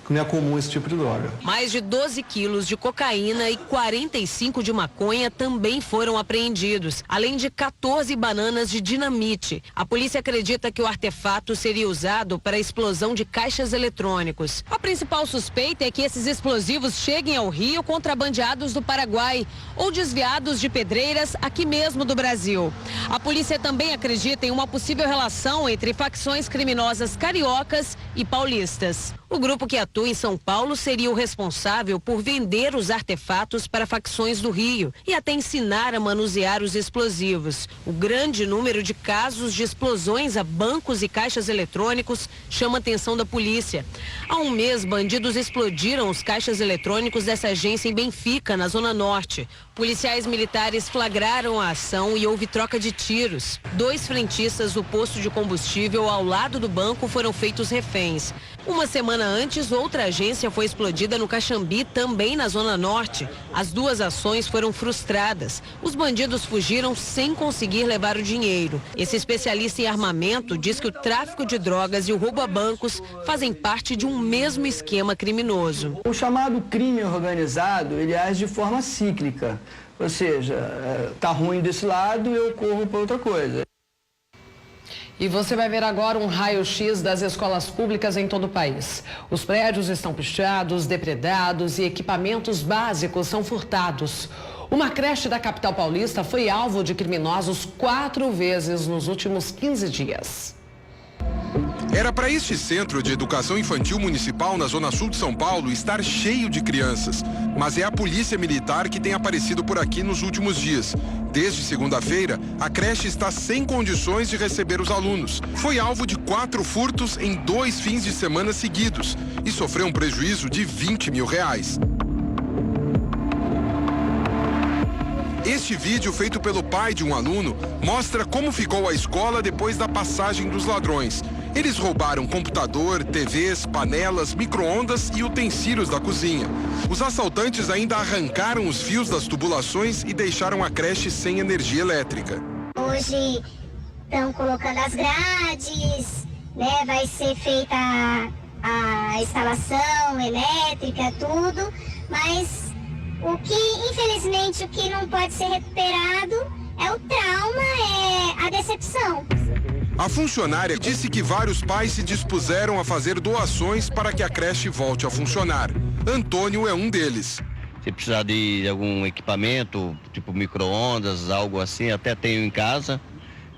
não é comum esse tipo de droga. Mais de 12 quilos de cocaína e 45 de maconha também foram apreendidos, além de 14 bananas de dinamite. A polícia acredita que o artefato seria usado para a explosão de caixas eletrônicos. A principal suspeita é que esses explosivos cheguem ao Rio contrabandeados do Paraguai ou desviados de pedreiras aqui mesmo do Brasil. A polícia também acredita em uma possível relação entre facções criminosas cariocas e paulistas. O grupo que atua em São Paulo seria o responsável por vender os artefatos para facções do Rio e até ensinar a manusear os explosivos. O grande número de casos de explosões a bancos e caixas eletrônicos chama a atenção da polícia. Há um mês, bandidos explodiram os caixas eletrônicos dessa agência em Benfica, na Zona Norte. Policiais militares flagraram a ação e houve troca de tiros. 2 frentistas do posto de combustível ao lado do banco foram feitos reféns. Uma semana antes, outra agência foi explodida no Caxambi, também na Zona Norte. As 2 ações foram frustradas. Os bandidos fugiram sem conseguir levar o dinheiro. Esse especialista em armamento diz que o tráfico de drogas e o roubo a bancos fazem parte de um mesmo esquema criminoso. O chamado crime organizado, ele age de forma cíclica. Ou seja, tá ruim desse lado, eu corro para outra coisa. E você vai ver agora um raio-x das escolas públicas em todo o país. Os prédios estão pichados, depredados e equipamentos básicos são furtados. Uma creche da capital paulista foi alvo de criminosos 4 vezes nos últimos 15 dias. Era para este centro de educação infantil municipal na Zona Sul de São Paulo estar cheio de crianças. Mas é a polícia militar que tem aparecido por aqui nos últimos dias. Desde segunda-feira, a creche está sem condições de receber os alunos. Foi alvo de 4 furtos em 2 fins de semana seguidos e sofreu um prejuízo de R$20 mil. Este vídeo, feito pelo pai de um aluno, mostra como ficou a escola depois da passagem dos ladrões. Eles roubaram computador, TVs, panelas, micro-ondas e utensílios da cozinha. Os assaltantes ainda arrancaram os fios das tubulações e deixaram a creche sem energia elétrica. Hoje estão colocando as grades, né? Vai ser feita a instalação elétrica, tudo, mas o que, infelizmente, o que não pode ser recuperado é o trauma, é a decepção. A funcionária disse que vários pais se dispuseram a fazer doações para que a creche volte a funcionar. Antônio é um deles. Se precisar de algum equipamento, tipo micro-ondas, algo assim, até tenho em casa.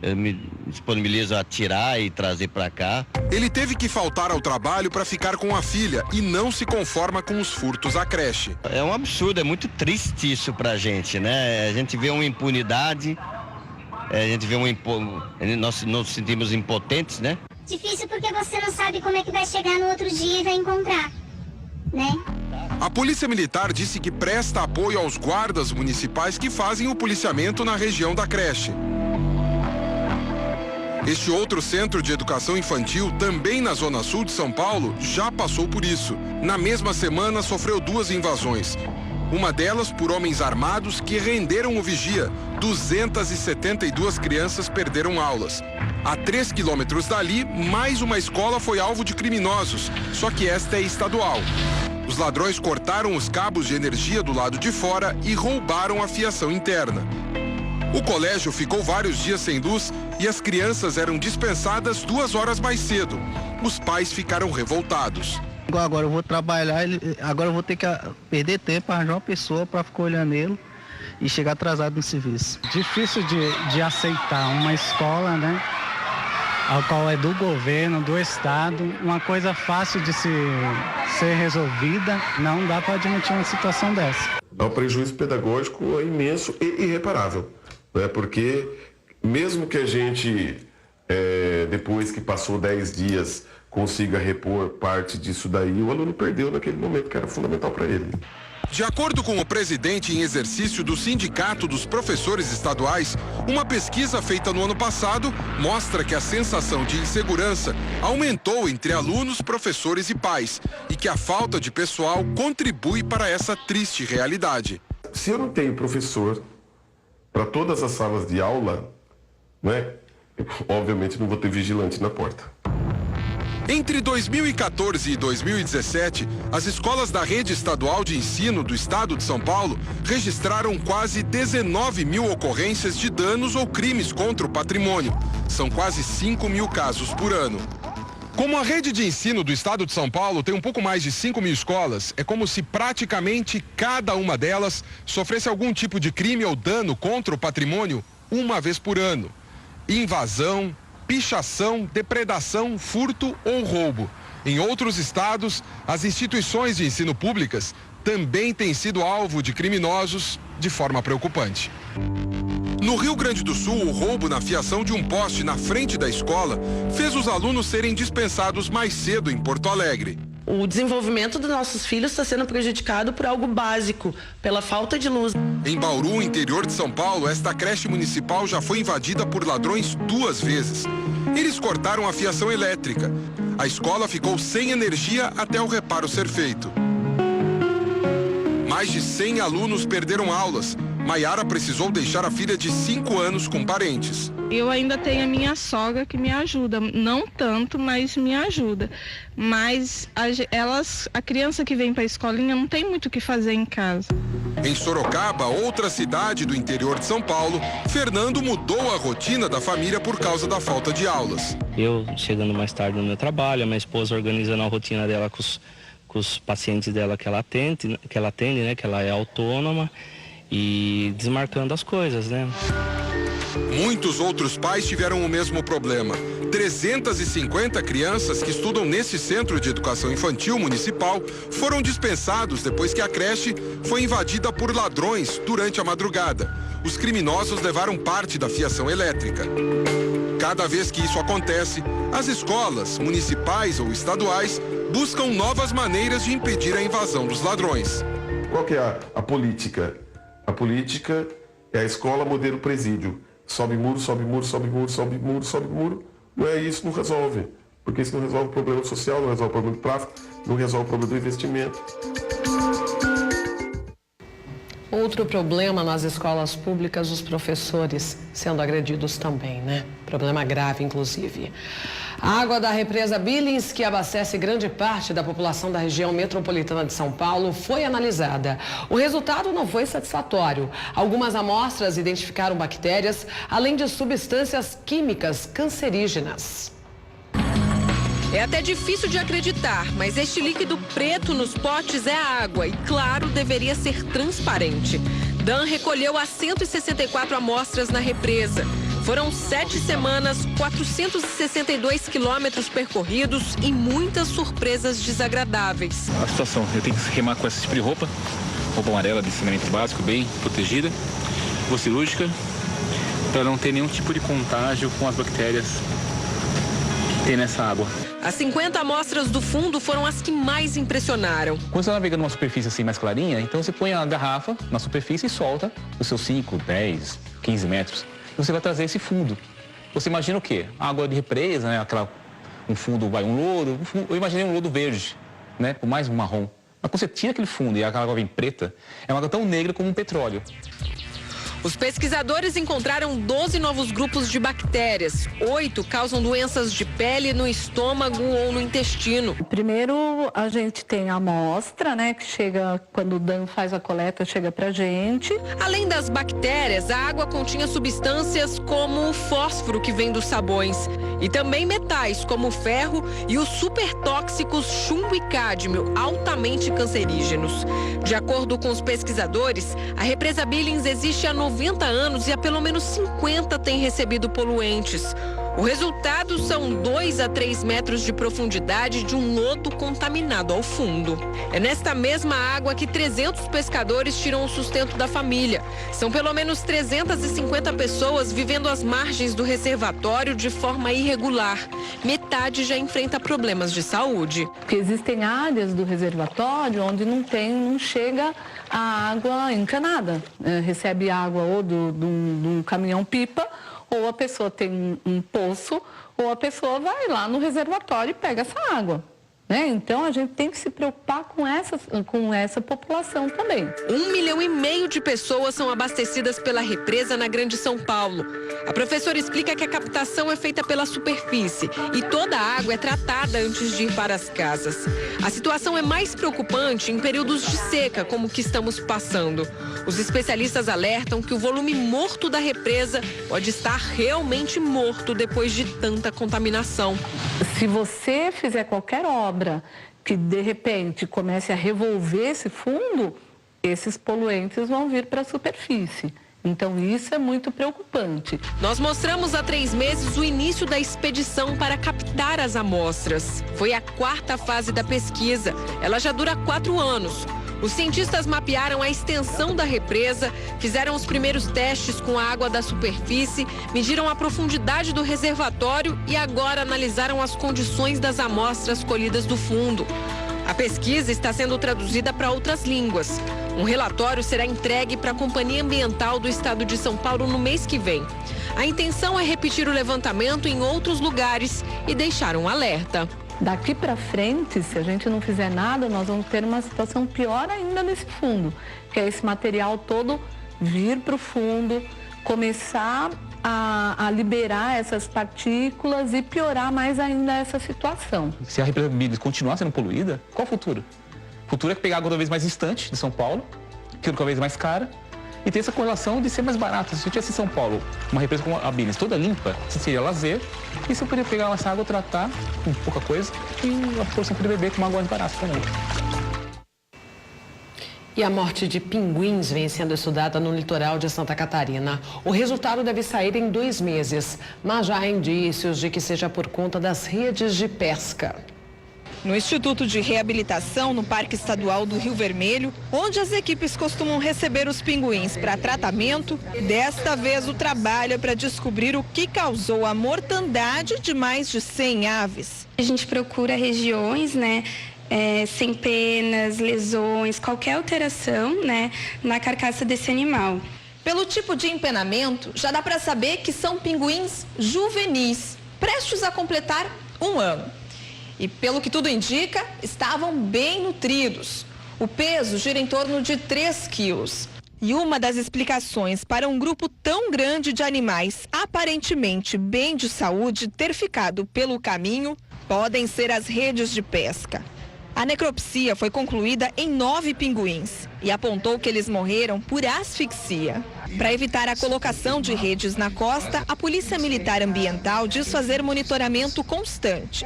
Eu me disponibilizo a tirar e trazer para cá. Ele teve que faltar ao trabalho para ficar com a filha e não se conforma com os furtos à creche. É um absurdo, é muito triste isso pra gente, né? A gente vê uma impunidade, a gente vê nós nos sentimos impotentes, né? Difícil porque você não sabe como é que vai chegar no outro dia e vai encontrar, né? A Polícia Militar disse que presta apoio aos guardas municipais que fazem o policiamento na região da creche. Este outro centro de educação infantil, também na Zona Sul de São Paulo, já passou por isso. Na mesma semana, sofreu 2 invasões. Uma delas por homens armados que renderam o vigia. 272 crianças perderam aulas. A 3 quilômetros dali, mais uma escola foi alvo de criminosos, só que esta é estadual. Os ladrões cortaram os cabos de energia do lado de fora e roubaram a fiação interna. O colégio ficou vários dias sem luz e as crianças eram dispensadas 2 horas mais cedo. Os pais ficaram revoltados. Agora eu vou trabalhar, agora eu vou ter que perder tempo, arranjar uma pessoa para ficar olhando ele e chegar atrasado no serviço. Difícil de aceitar uma escola, né, ao qual é do governo, do estado, uma coisa fácil de ser resolvida, não dá para admitir uma situação dessa. O prejuízo pedagógico é imenso e irreparável, né, porque mesmo que a gente, depois que passou 10 dias, consiga repor parte disso daí, o aluno perdeu naquele momento que era fundamental para ele. De acordo com o presidente em exercício do Sindicato dos Professores Estaduais, uma pesquisa feita no ano passado mostra que a sensação de insegurança aumentou entre alunos, professores e pais e que a falta de pessoal contribui para essa triste realidade. Se eu não tenho professor para todas as salas de aula, né, obviamente não vou ter vigilante na porta. Entre 2014 e 2017, as escolas da rede estadual de ensino do estado de São Paulo registraram quase 19 mil ocorrências de danos ou crimes contra o patrimônio. São quase 5 mil casos por ano. Como a rede de ensino do estado de São Paulo tem um pouco mais de 5 mil escolas, é como se praticamente cada uma delas sofresse algum tipo de crime ou dano contra o patrimônio uma vez por ano. Invasão, pichação, depredação, furto ou roubo. Em outros estados, as instituições de ensino públicas também têm sido alvo de criminosos de forma preocupante. No Rio Grande do Sul, o roubo na fiação de um poste na frente da escola fez os alunos serem dispensados mais cedo em Porto Alegre. O desenvolvimento dos nossos filhos está sendo prejudicado por algo básico, pela falta de luz. Em Bauru, interior de São Paulo, esta creche municipal já foi invadida por ladrões 2 vezes. Eles cortaram a fiação elétrica. A escola ficou sem energia até o reparo ser feito. Mais de 100 alunos perderam aulas. Maiara precisou deixar a filha de 5 anos com parentes. Eu ainda tenho a minha sogra que me ajuda, não tanto, mas me ajuda. Mas a criança que vem para a escolinha não tem muito o que fazer em casa. Em Sorocaba, outra cidade do interior de São Paulo, Fernando mudou a rotina da família por causa da falta de aulas. Eu chegando mais tarde no meu trabalho, a minha esposa organizando a rotina dela com os pacientes dela que ela atende, né, que ela é autônoma, e desmarcando as coisas, né? Muitos outros pais tiveram o mesmo problema. 350 crianças que estudam nesse centro de educação infantil municipal foram dispensados depois que a creche foi invadida por ladrões durante a madrugada. Os criminosos levaram parte da fiação elétrica. Cada vez que isso acontece, as escolas, municipais ou estaduais, buscam novas maneiras de impedir a invasão dos ladrões. Qual que é a política? A política é a escola modelo presídio. Sobe muro, sobe muro, sobe muro, sobe muro, sobe muro. Não é isso, não resolve. Porque isso não resolve o problema social, não resolve o problema do tráfico, não resolve o problema do investimento. Outro problema nas escolas públicas, os professores sendo agredidos também, né? Problema grave, inclusive. A água da represa Billings, que abastece grande parte da população da região metropolitana de São Paulo, foi analisada. O resultado não foi satisfatório. Algumas amostras identificaram bactérias, além de substâncias químicas cancerígenas. É até difícil de acreditar, mas este líquido preto nos potes é água e, claro, deveria ser transparente. Dan recolheu as 164 amostras na represa. Foram 7 semanas, 462 quilômetros percorridos e muitas surpresas desagradáveis. A situação, eu tenho que remar com essa tipo de roupa amarela de saneamento básico, bem protegida, roupa cirúrgica, para não ter nenhum tipo de contágio com as bactérias que tem nessa água. As 50 amostras do fundo foram as que mais impressionaram. Quando você está navegando numa superfície assim mais clarinha, então você põe a garrafa na superfície e solta os seus 5, 10, 15 metros. Você vai trazer esse fundo. Você imagina o quê? Água de represa, né? Um fundo, um lodo. Eu imaginei um lodo verde, né? Por mais um marrom. Mas quando você tira aquele fundo e aquela água vem preta, é uma água tão negra como um petróleo. Os pesquisadores encontraram 12 novos grupos de bactérias. 8 causam doenças de pele no estômago ou no intestino. Primeiro, a gente tem a amostra, né, que chega, quando o Dan faz a coleta, chega pra gente. Além das bactérias, a água continha substâncias como o fósforo que vem dos sabões e também metais como o ferro e os supertóxicos chumbo e cádmio, altamente cancerígenos. De acordo com os pesquisadores, a represa Billings existe há 90 anos e há pelo menos 50 tem recebido poluentes. O resultado são 2 a 3 metros de profundidade de um lodo contaminado ao fundo. É nesta mesma água que 300 pescadores tiram o sustento da família. São pelo menos 350 pessoas vivendo às margens do reservatório de forma irregular. Metade já enfrenta problemas de saúde. Porque existem áreas do reservatório onde não chega a água encanada. Recebe água ou de um caminhão-pipa, ou a pessoa tem um poço, ou a pessoa vai lá no reservatório e pega essa água. né? Então a gente tem que se preocupar com essa população também. 1,5 milhão de pessoas são abastecidas pela represa na Grande São Paulo. A professora explica que a captação é feita pela superfície e toda a água é tratada antes de ir para as casas. A situação é mais preocupante em períodos de seca, como o que estamos passando. Os especialistas alertam que o volume morto da represa pode estar realmente morto depois de tanta contaminação. Se você fizer qualquer obra que de repente comece a revolver esse fundo, esses poluentes vão vir para a superfície. Então isso é muito preocupante. Nós mostramos há 3 meses o início da expedição para captar as amostras. Foi a 4ª fase da pesquisa. Ela já dura 4 anos. Os cientistas mapearam a extensão da represa, fizeram os primeiros testes com a água da superfície, mediram a profundidade do reservatório e agora analisaram as condições das amostras colhidas do fundo. A pesquisa está sendo traduzida para outras línguas. Um relatório será entregue para a Companhia Ambiental do Estado de São Paulo no mês que vem. A intenção é repetir o levantamento em outros lugares e deixar um alerta. Daqui para frente, se a gente não fizer nada, nós vamos ter uma situação pior ainda nesse fundo, que é esse material todo vir para o fundo, começar a liberar essas partículas e piorar mais ainda essa situação. Se a represa Bigos continuar sendo poluída, qual o futuro? O futuro é pegar água cada vez mais distante de São Paulo, que cada vez mais cara, e ter essa correlação de ser mais barata. Se eu tivesse em São Paulo uma represa como a Bigos toda limpa, seria lazer, e se eu poderia pegar essa água, tratar com pouca coisa, e a população poderia beber com uma água mais barata também. E a morte de pinguins vem sendo estudada no litoral de Santa Catarina. O resultado deve sair em 2 meses, mas já há indícios de que seja por conta das redes de pesca. No Instituto de Reabilitação, no Parque Estadual do Rio Vermelho, onde as equipes costumam receber os pinguins para tratamento, desta vez o trabalho é para descobrir o que causou a mortandade de mais de 100 aves. A gente procura regiões, sem penas, lesões, qualquer alteração, na carcaça desse animal. Pelo tipo de empenamento, já dá para saber que são pinguins juvenis, prestes a completar 1 ano. E pelo que tudo indica, estavam bem nutridos. O peso gira em torno de 3 quilos. E uma das explicações para um grupo tão grande de animais aparentemente bem de saúde ter ficado pelo caminho podem ser as redes de pesca. A necropsia foi concluída em 9 pinguins e apontou que eles morreram por asfixia. Para evitar a colocação de redes na costa, a Polícia Militar Ambiental diz fazer monitoramento constante.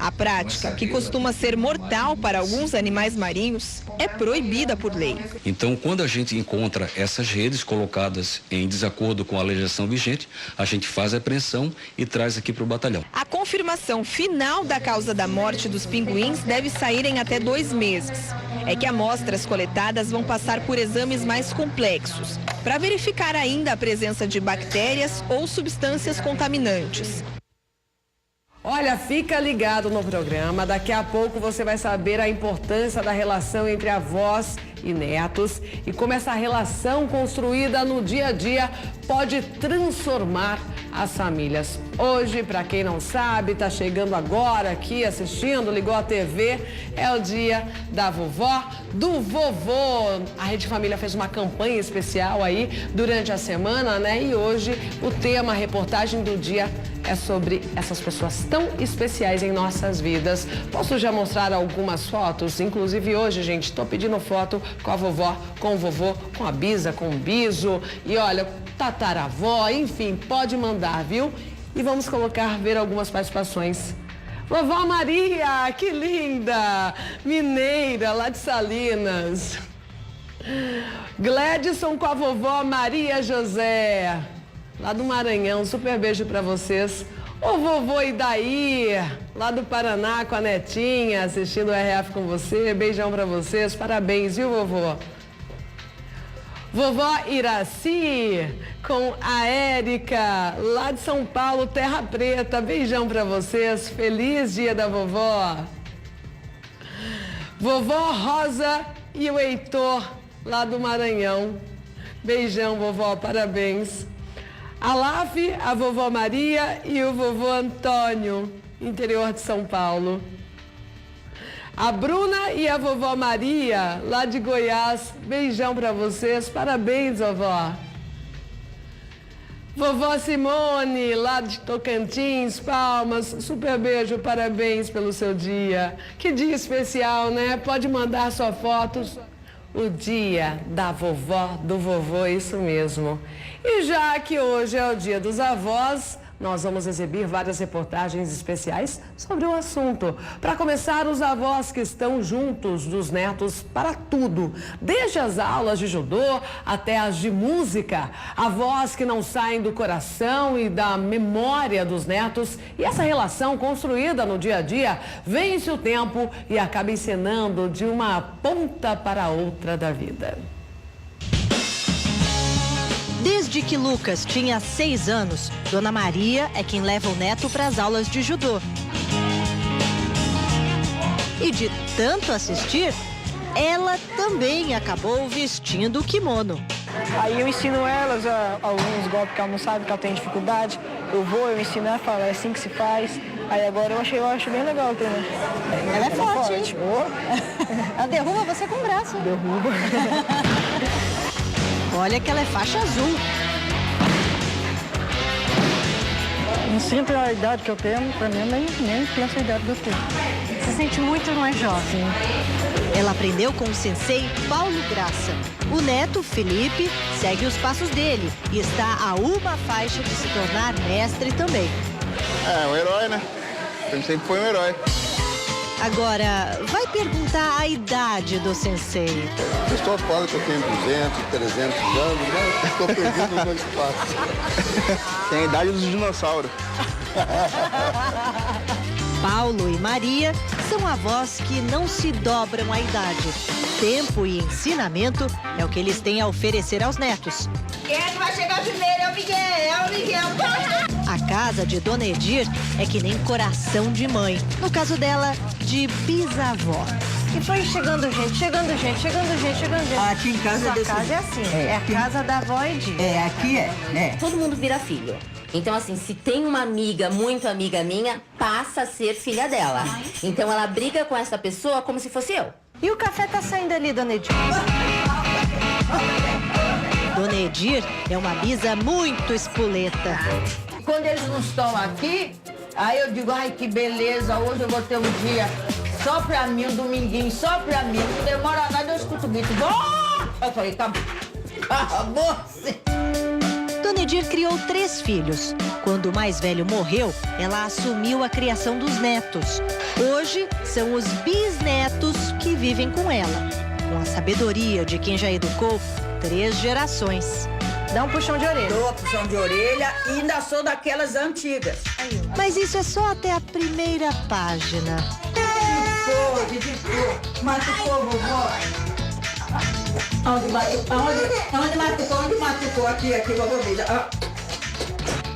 A prática, que costuma ser mortal para alguns animais marinhos, é proibida por lei. Então, quando a gente encontra essas redes colocadas em desacordo com a legislação vigente, a gente faz a apreensão e traz aqui para o batalhão. A confirmação final da causa da morte dos pinguins deve sair em até 2 meses. É que amostras coletadas vão passar por exames mais complexos, para verificar ainda a presença de bactérias ou substâncias contaminantes. Olha, fica ligado no programa. Daqui a pouco você vai saber a importância da relação entre avós e netos e como essa relação construída no dia a dia pode transformar as famílias. Hoje, para quem não sabe, está chegando agora aqui assistindo, ligou a TV, é o dia da vovó, do vovô. A Rede Família fez uma campanha especial aí durante a semana, E hoje o tema, a reportagem do dia é sobre essas pessoas tão especiais em nossas vidas. Posso já mostrar algumas fotos? Inclusive hoje, gente, estou pedindo foto com a vovó, com o vovô, com a bisa, com o biso. E olha, tataravó, enfim, pode mandar, viu? E vamos ver algumas participações. Vovó Maria, que linda! Mineira, lá de Salinas. Gledson com a vovó Maria José, lá do Maranhão, super beijo pra vocês. O vovô Idaí, lá do Paraná, com a netinha, assistindo o RF com você. Beijão pra vocês, parabéns, viu, vovô? Vovó Iraci, com a Érica, lá de São Paulo, Terra Preta. Beijão pra vocês, feliz dia da vovó. Vovó Rosa e o Heitor, lá do Maranhão. Beijão, vovó, parabéns. A Lave, a vovó Maria e o vovô Antônio, interior de São Paulo. A Bruna e a vovó Maria, lá de Goiás. Beijão pra vocês. Parabéns, vovó. Vovó Simone, lá de Tocantins, Palmas. Super beijo, parabéns pelo seu dia. Que dia especial, né? Pode mandar sua foto. O dia da vovó, do vovô, isso mesmo. E já que hoje é o dia dos avós, nós vamos exibir várias reportagens especiais sobre o assunto. Para começar, os avós que estão juntos dos netos para tudo, desde as aulas de judô até as de música. Avós que não saem do coração e da memória dos netos. E essa relação construída no dia a dia vence o tempo e acaba encenando de uma ponta para a outra da vida. Desde que Lucas tinha 6 anos, Dona Maria é quem leva o neto para as aulas de judô. E de tanto assistir, ela também acabou vestindo o kimono. Aí eu ensino elas alguns golpes que ela não sabe, que ela tem dificuldade. Eu ensino ela, falo, é assim que se faz. Aí agora eu acho bem legal o treino. Ela é forte, hein? Ela derruba você com o braço. Derruba. Olha que ela é faixa azul. Não sinto a idade que eu tenho, pra mim nem penso a idade que eu tenho. Você se sente muito mais jovem. Ela aprendeu com o sensei Paulo Graça. O neto, Felipe, segue os passos dele e está a uma faixa de se tornar mestre também. É, um herói, né? Ele sempre foi um herói. Agora, vai perguntar a idade do sensei. O pessoal fala que eu tenho 200, 300 anos, mas estou perdendo no espaço. Tem a idade dos dinossauros. Paulo e Maria são avós que não se dobram à idade. Tempo e ensinamento é o que eles têm a oferecer aos netos. Quem é que vai chegar primeiro? É o Miguel, A casa de Dona Edir é que nem coração de mãe. No caso dela, de bisavó. E foi chegando gente. Aqui em casa Sua casa é assim, é a casa da avó Edir. É, aqui é, né? Todo mundo vira filho. Então, assim, se tem uma amiga, muito amiga minha, passa a ser filha dela. Então, ela briga com essa pessoa como se fosse eu. E o café tá saindo ali, Dona Edir? Dona Edir é uma bisa muito espoleta. Quando eles não estão aqui, aí eu digo, ai, que beleza, hoje eu vou ter um dia só pra mim, um dominguinho só pra mim. Não demora nada, eu escuto o grito. Eu falei, acabou. Dona Edir criou 3 filhos. Quando o mais velho morreu, ela assumiu a criação dos netos. Hoje, são os bisnetos que vivem com ela, com a sabedoria de quem já educou 3 gerações. Dá um puxão de orelha. Dou puxão de orelha e ainda sou daquelas antigas. Mas isso é só até a primeira página. Mata o fogo, vovó. Onde machucou? Aqui, vovó, veja.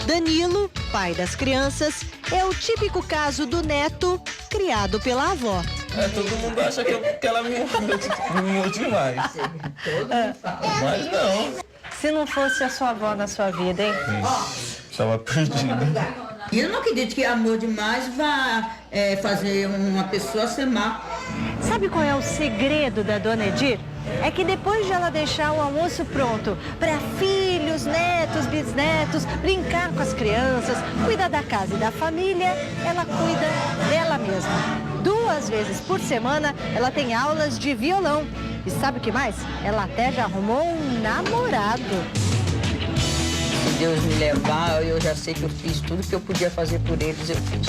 Danilo, pai das crianças, é o típico caso do neto criado pela avó. Todo mundo acha que ela me mimou demais. Mas não. Se não fosse a sua avó na sua vida, hein? Estava perdida. E eu não acredito que amor demais vai fazer uma pessoa ser má. Sabe qual é o segredo da Dona Edir? É que depois de ela deixar o almoço pronto para filhos, netos, bisnetos, brincar com as crianças, cuidar da casa e da família, ela cuida dela mesma. 2 vezes por semana, ela tem aulas de violão. E sabe o que mais? Ela até já arrumou um namorado. Se Deus me levar, eu já sei que eu fiz tudo que eu podia fazer por eles, eu fiz.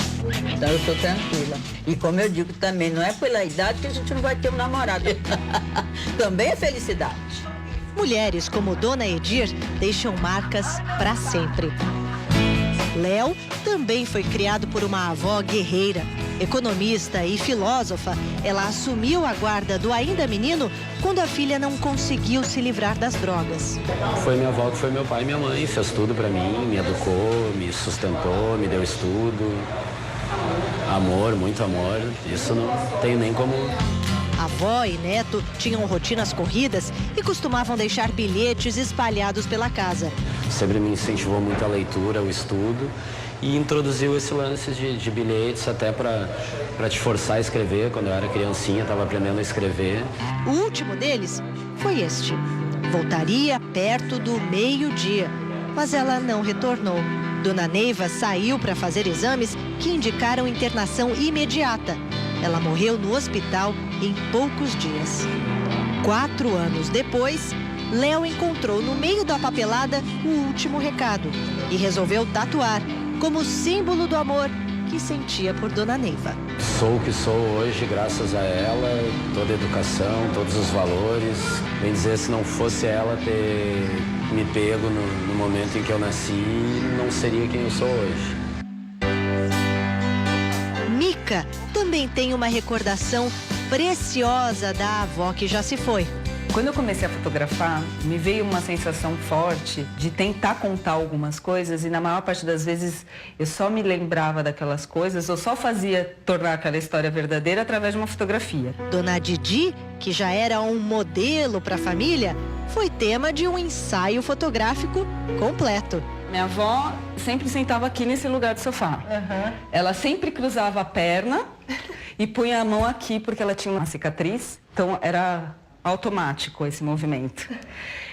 Então eu estou tranquila. E como eu digo também, não é pela idade que a gente não vai ter um namorado. Também é felicidade. Mulheres como Dona Edir deixam marcas para sempre. Léo também foi criado por uma avó guerreira. Economista e filósofa, ela assumiu a guarda do ainda menino quando a filha não conseguiu se livrar das drogas. Foi minha avó que foi meu pai e minha mãe, fez tudo pra mim, me educou, me sustentou, me deu estudo. Amor, muito amor, isso não tenho nem como... Avó e neto tinham rotinas corridas e costumavam deixar bilhetes espalhados pela casa. Sempre me incentivou muito a leitura, o estudo e introduziu esse lance de bilhetes até para te forçar a escrever. Quando eu era criancinha, estava aprendendo a escrever. O último deles foi este. Voltaria perto do meio-dia, mas ela não retornou. Dona Neiva saiu para fazer exames que indicaram internação imediata. Ela morreu no hospital em poucos dias. 4 anos depois, Léo encontrou no meio da papelada o último recado e resolveu tatuar como símbolo do amor que sentia por Dona Neiva. Sou o que sou hoje graças a ela, toda a educação, todos os valores. Bem dizer, se não fosse ela ter me pego no momento em que eu nasci, não seria quem eu sou hoje. Mica também tem uma recordação preciosa da avó que já se foi. Quando eu comecei a fotografar, me veio uma sensação forte de tentar contar algumas coisas e na maior parte das vezes eu só me lembrava daquelas coisas, eu só fazia tornar aquela história verdadeira através de uma fotografia. Dona Didi, que já era um modelo para a família, foi tema de um ensaio fotográfico completo. Minha avó sempre sentava aqui nesse lugar do sofá. Ela sempre cruzava a perna e punha a mão aqui porque ela tinha uma cicatriz, então era automático esse movimento.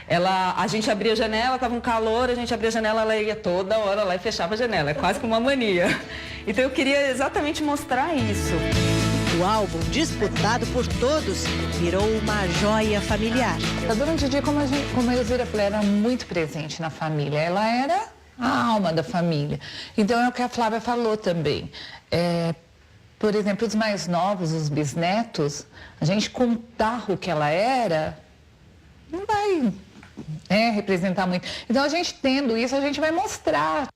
A gente abria a janela, estava um calor, a gente abria a janela, ela ia toda hora lá e fechava a janela, é quase como uma mania. Então eu queria exatamente mostrar isso. O álbum, disputado por todos, virou uma joia familiar. A Dona Didi, como eu dizia, ela era muito presente na família, ela era a alma da família. Então é o que a Flávia falou também. Por exemplo, os mais novos, os bisnetos, a gente contar o que ela era, não vai representar muito. Então, a gente tendo isso, a gente vai mostrar.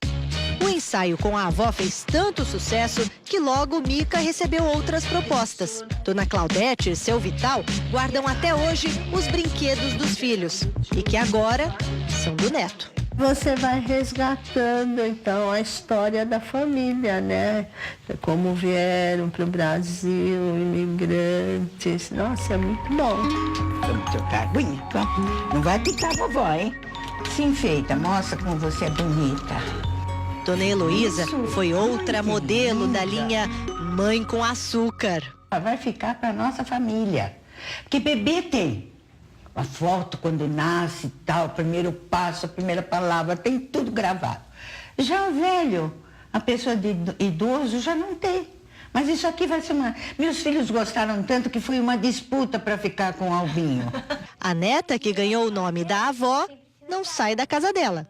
O ensaio com a avó fez tanto sucesso que logo Mica recebeu outras propostas. Dona Claudete e seu Vital guardam até hoje os brinquedos dos filhos e que agora são do neto. Você vai resgatando, então, a história da família, né? Como vieram para o Brasil, imigrantes. Nossa, é muito bom. Vamos trocar aguinha? Não vai picar a vovó, hein? Se enfeita, mostra como você é bonita. Dona Heloísa foi outra modelo da linha Mãe com Açúcar. Vai ficar para nossa família. Porque bebê tem a foto quando nasce e tal, o primeiro passo, a primeira palavra, tem tudo gravado. Já o velho, a pessoa de idoso já não tem. Mas isso aqui vai ser uma... Meus filhos gostaram tanto que foi uma disputa para ficar com o Albinho. A neta, que ganhou o nome da avó, não sai da casa dela.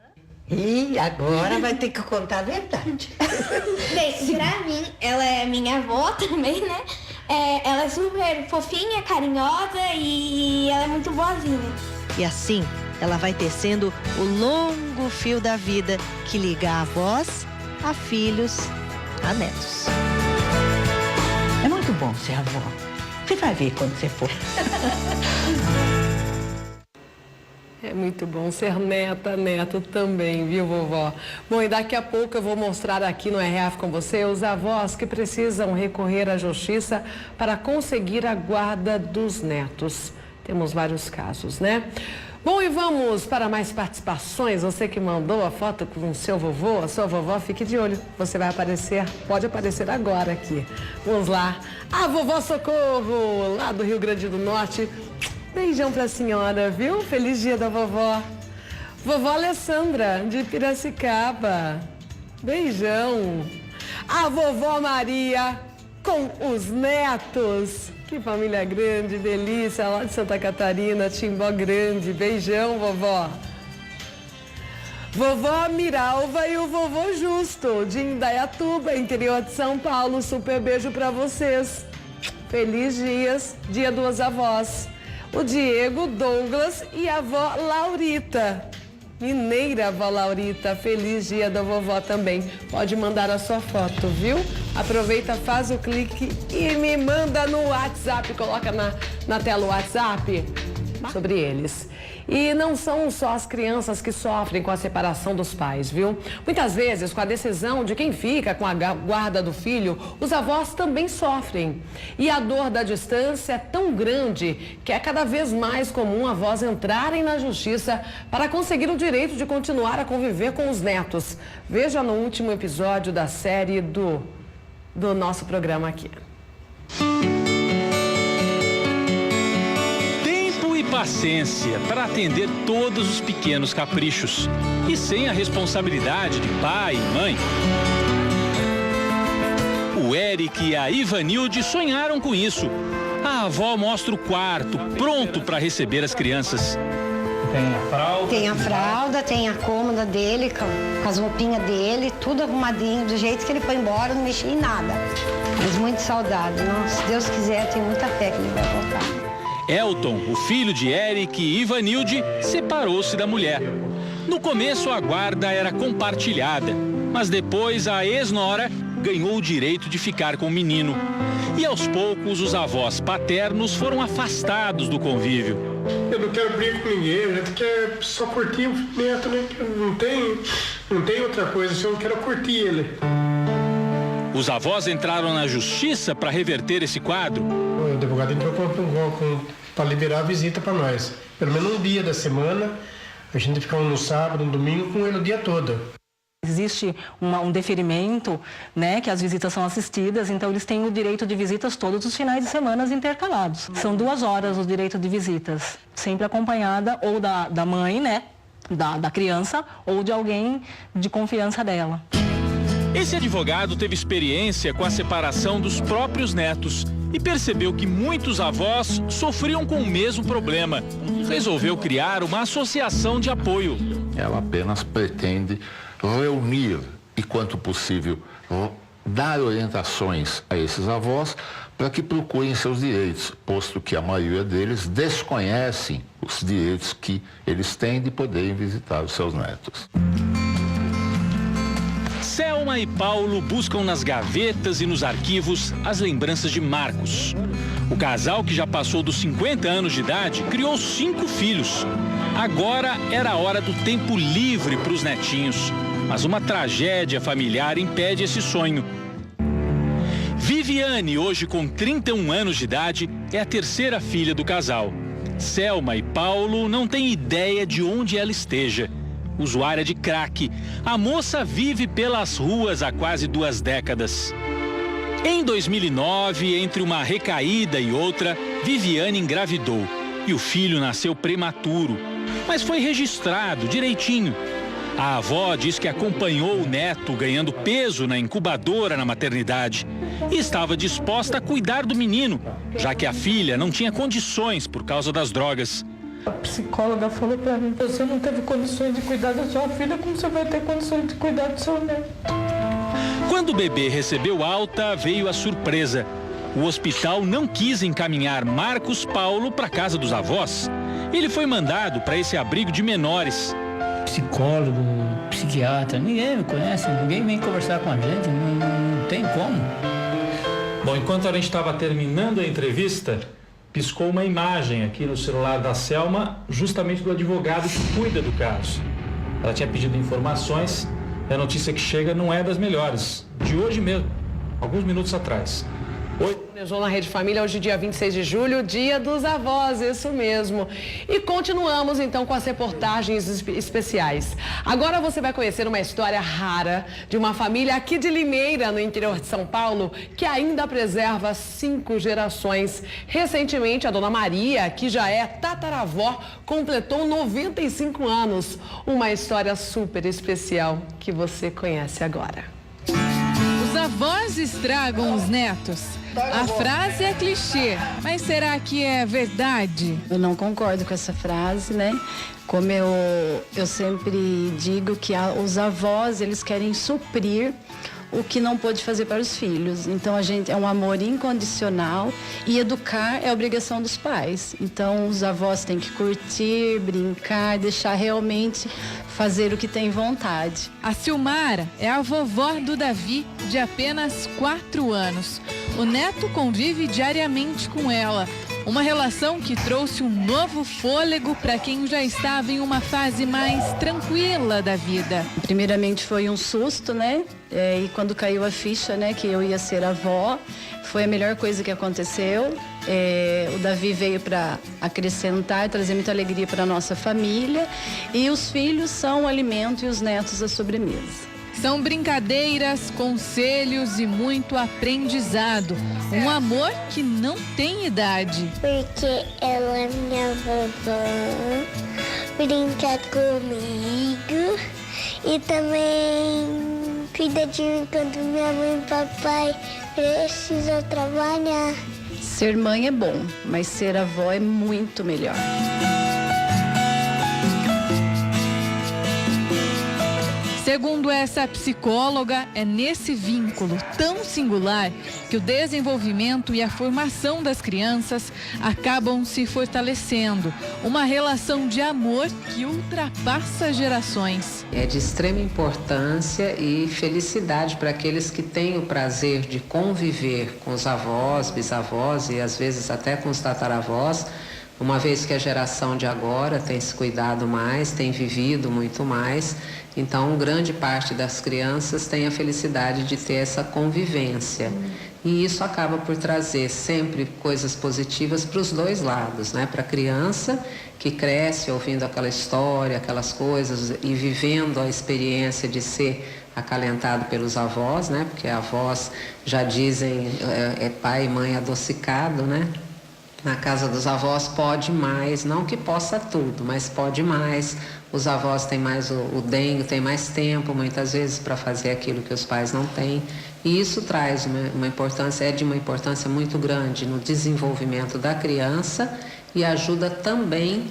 E agora vai ter que contar a verdade. Bem, pra mim, ela é minha avó também, né? Ela é super fofinha, carinhosa e ela é muito boazinha. E assim, ela vai tecendo o longo fio da vida que liga avós a filhos, a netos. É muito bom ser avó. Você vai ver quando você for. É muito bom ser neta, neto também, viu, vovó? Bom, e daqui a pouco eu vou mostrar aqui no RF com você os avós que precisam recorrer à justiça para conseguir a guarda dos netos. Temos vários casos, né? Bom, e vamos para mais participações. Você que mandou a foto com o seu vovô, a sua vovó, fique de olho. Você vai aparecer, pode aparecer agora aqui. Vamos lá. A vovó Socorro, lá do Rio Grande do Norte. Beijão pra senhora, viu? Feliz dia da vovó. Vovó Alessandra, de Piracicaba. Beijão. A vovó Maria com os netos. Que família grande, delícia, lá de Santa Catarina, Timbó Grande. Beijão, vovó. Vovó Miralva e o vovô Justo, de Indaiatuba, interior de São Paulo. Super beijo pra vocês. Feliz dia dos avós. O Diego, Douglas e a avó Laurita. Mineira, avó Laurita. Feliz dia da vovó também. Pode mandar a sua foto, viu? Aproveita, faz o clique e me manda no WhatsApp. Coloca na tela o WhatsApp. sobre eles. E não são só as crianças que sofrem com a separação dos pais, viu? Muitas vezes, com a decisão de quem fica com a guarda do filho, os avós também sofrem. E a dor da distância é tão grande que é cada vez mais comum avós entrarem na justiça para conseguir o direito de continuar a conviver com os netos. Veja no último episódio da série do nosso programa aqui. Paciência para atender todos os pequenos caprichos e sem a responsabilidade de pai e mãe. O Eric e a Ivanilde sonharam com isso. A avó mostra o quarto pronto para receber as crianças. Tem a fralda, tem a cômoda dele, com as roupinhas dele, tudo arrumadinho, do jeito que ele foi embora, não mexi em nada. Mas muito saudade. Nossa, se Deus quiser, eu tenho muita fé que ele vai voltar. Elton, o filho de Eric e Ivanilde, separou-se da mulher. No começo, a guarda era compartilhada, mas depois a ex-nora ganhou o direito de ficar com o menino. E aos poucos, os avós paternos foram afastados do convívio. Eu não quero brigar com ninguém, a gente quer só curtir o neto, né? Não tem outra coisa, eu quero curtir ele. Os avós entraram na justiça para reverter esse quadro. O advogado entrou para liberar a visita para nós. Pelo menos um dia da semana, a gente ficava no sábado, no domingo, com ele o dia todo. Existe um deferimento, né, que as visitas são assistidas, então eles têm o direito de visitas todos os finais de semana intercalados. São 2 horas o direito de visitas, sempre acompanhada ou da mãe, né, da criança, ou de alguém de confiança dela. Esse advogado teve experiência com a separação dos próprios netos e percebeu que muitos avós sofriam com o mesmo problema. Resolveu criar uma associação de apoio. Ela apenas pretende reunir e, quanto possível, dar orientações a esses avós para que procurem seus direitos, posto que a maioria deles desconhecem os direitos que eles têm de poderem visitar os seus netos. Selma e Paulo buscam nas gavetas e nos arquivos as lembranças de Marcos. O casal, que já passou dos 50 anos de idade, criou 5 filhos. Agora era a hora do tempo livre para os netinhos. Mas uma tragédia familiar impede esse sonho. Viviane, hoje com 31 anos de idade, é a 3ª filha do casal. Selma e Paulo não têm ideia de onde ela esteja. Usuária de crack, a moça vive pelas ruas há quase 2 décadas. Em 2009, entre uma recaída e outra, Viviane engravidou e o filho nasceu prematuro, mas foi registrado direitinho. A avó diz que acompanhou o neto ganhando peso na incubadora na maternidade e estava disposta a cuidar do menino, já que a filha não tinha condições por causa das drogas. A psicóloga falou para mim: você não teve condições de cuidar da sua filha, como você vai ter condições de cuidar do seu neto? Quando o bebê recebeu alta, veio a surpresa. O hospital não quis encaminhar Marcos Paulo para a casa dos avós. Ele foi mandado para esse abrigo de menores. Psicólogo, psiquiatra, ninguém me conhece, ninguém vem conversar com a gente, não tem como. Bom, enquanto a gente estava terminando a entrevista, piscou uma imagem aqui no celular da Selma, justamente do advogado que cuida do caso. Ela tinha pedido informações e a notícia que chega não é das melhores. De hoje mesmo, alguns minutos atrás. Na Rede Família, hoje dia 26 de julho, dia dos avós, isso mesmo. E continuamos então com as reportagens especiais. Agora você vai conhecer uma história rara de uma família aqui de Limeira, no interior de São Paulo, que ainda preserva 5 gerações. Recentemente, a dona Maria, que já é tataravó, completou 95 anos. Uma história super especial que você conhece agora. Os avós estragam os netos. A frase é clichê, mas será que é verdade? Eu não concordo com essa frase, né? Como eu sempre digo que os avós, eles querem suprir o que não pôde fazer para os filhos. Então, é um amor incondicional e educar é obrigação dos pais. Então, os avós têm que curtir, brincar, deixar realmente fazer o que tem vontade. A Silmara é a vovó do Davi, de apenas 4 anos. O neto convive diariamente com ela. Uma relação que trouxe um novo fôlego para quem já estava em uma fase mais tranquila da vida. Primeiramente foi um susto, né? E quando caiu a ficha, né, que eu ia ser avó, foi a melhor coisa que aconteceu. O Davi veio para acrescentar e trazer muita alegria para a nossa família. E os filhos são o alimento e os netos a sobremesa. São brincadeiras, conselhos e muito aprendizado. Um amor que não tem idade. Porque ela é minha vovó, brinca comigo e também cuida de mim quando minha mãe e papai precisam trabalhar. Ser mãe é bom, mas ser avó é muito melhor. Segundo essa psicóloga, é nesse vínculo tão singular que o desenvolvimento e a formação das crianças acabam se fortalecendo. Uma relação de amor que ultrapassa gerações. É de extrema importância e felicidade para aqueles que têm o prazer de conviver com os avós, bisavós e às vezes até com os tataravós, uma vez que a geração de agora tem se cuidado mais, tem vivido muito mais, então grande parte das crianças tem a felicidade de ter essa convivência. E isso acaba por trazer sempre coisas positivas para os dois lados, né? Para a criança que cresce ouvindo aquela história, aquelas coisas e vivendo a experiência de ser acalentado pelos avós, né? Porque avós já dizem é pai e mãe adocicado, né? Na casa dos avós pode mais, não que possa tudo, mas pode mais. Os avós têm mais o dengue, têm mais tempo, muitas vezes, para fazer aquilo que os pais não têm. E isso traz uma importância, é de uma importância muito grande no desenvolvimento da criança e ajuda também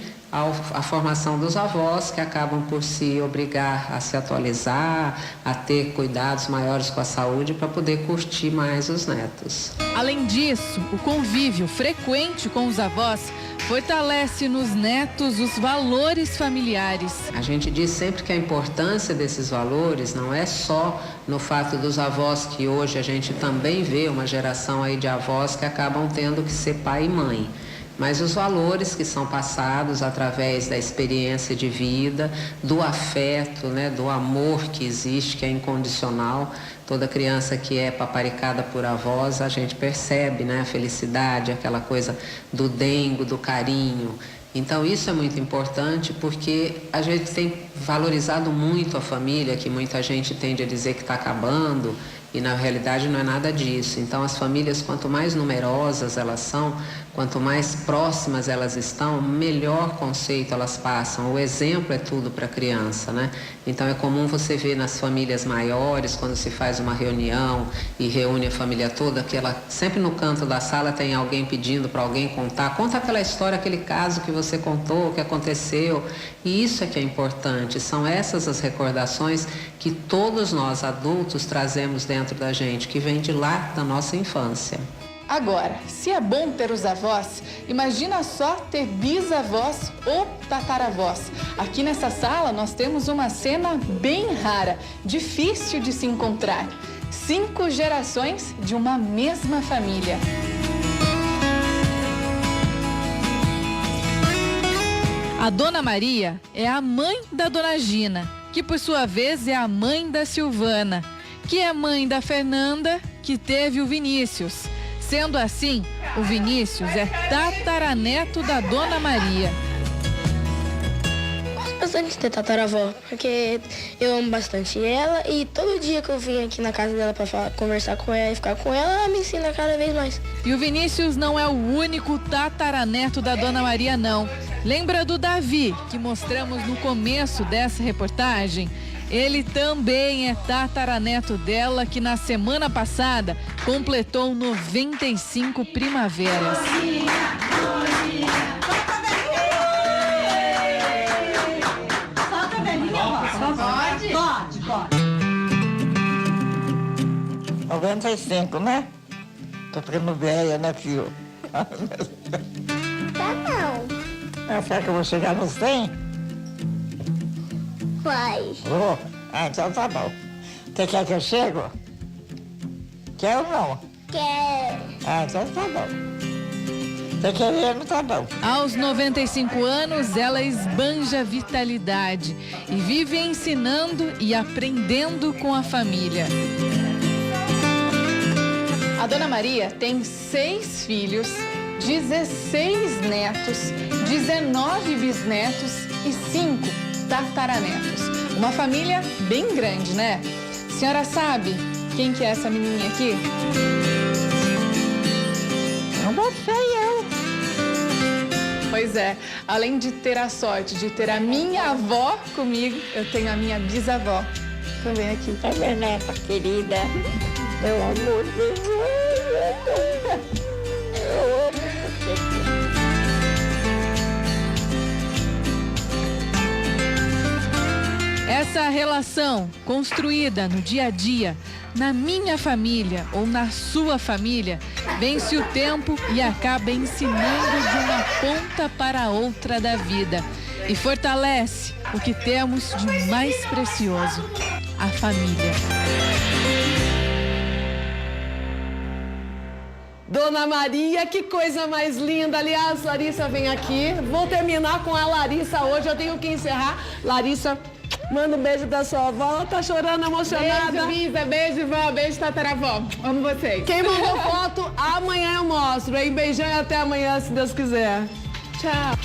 a formação dos avós, que acabam por se obrigar a se atualizar, a ter cuidados maiores com a saúde para poder curtir mais os netos. Além disso, o convívio frequente com os avós fortalece nos netos os valores familiares. A gente diz sempre que a importância desses valores não é só no fato dos avós, que hoje a gente também vê uma geração aí de avós que acabam tendo que ser pai e mãe. Mas os valores que são passados através da experiência de vida, do afeto, né, do amor que existe, que é incondicional. Toda criança que é paparicada por avós, a gente percebe, né, a felicidade, aquela coisa do dengo, do carinho. Então isso é muito importante porque a gente tem valorizado muito a família, que muita gente tende a dizer que está acabando, e na realidade não é nada disso. Então as famílias, quanto mais numerosas elas são, quanto mais próximas elas estão, melhor conceito elas passam. O exemplo é tudo para a criança, né? Então é comum você ver nas famílias maiores, quando se faz uma reunião e reúne a família toda, que ela sempre no canto da sala tem alguém pedindo para alguém contar. Conta aquela história, aquele caso que você contou, o que aconteceu. E isso é que é importante. São essas as recordações que todos nós adultos trazemos dentro da gente, que vem de lá da nossa infância. Agora, se é bom ter os avós, imagina só ter bisavós ou tataravós. Aqui nessa sala nós temos uma cena bem rara, difícil de se encontrar. 5 gerações de uma mesma família. A Dona Maria é a mãe da Dona Gina, que por sua vez é a mãe da Silvana, que é mãe da Fernanda, que teve o Vinícius. Sendo assim, o Vinícius é tataraneto da Dona Maria. Gosto bastante de ter tataravó, porque eu amo bastante ela e todo dia que eu vim aqui na casa dela para conversar com ela e ficar com ela, ela me ensina cada vez mais. E o Vinícius não é o único tataraneto da Dona Maria, não. Lembra do Davi, que mostramos no começo dessa reportagem? Ele também é tataraneto dela, que na semana passada completou 95 primaveras. Pode. 95, né? Tô ficando velha, né, filho? Tá não. Será que eu vou chegar nos 100? Vai. Vou. Então tá bom. Você quer que eu chego? Quer ou não? Quero. Então tá bom. Tá querendo, tá bom. Aos 95 anos, ela esbanja vitalidade e vive ensinando e aprendendo com a família. A Dona Maria tem 6 filhos, 16 netos, 19 bisnetos e 5 tataranetos. Uma família bem grande, né? A senhora sabe quem que é essa menininha aqui? Não você e eu. Pois é, além de ter a sorte de ter a minha avó comigo, eu tenho a minha bisavó também aqui. É minha neta querida, meu amor de Deus. Eu amo você. Essa relação construída no dia a dia, na minha família ou na sua família, vence o tempo e acaba ensinando de uma ponta para a outra da vida e fortalece o que temos de mais precioso, a família. Dona Maria, que coisa mais linda. Aliás, Larissa, vem aqui. Vou terminar com a Larissa hoje, eu tenho que encerrar. Larissa, manda um beijo pra sua avó. Ela tá chorando, emocionada. Beijo, Bisa. Beijo, vó. Beijo, tataravó. Amo vocês. Quem mandou foto, amanhã eu mostro, hein? Beijão e até amanhã, se Deus quiser. Tchau.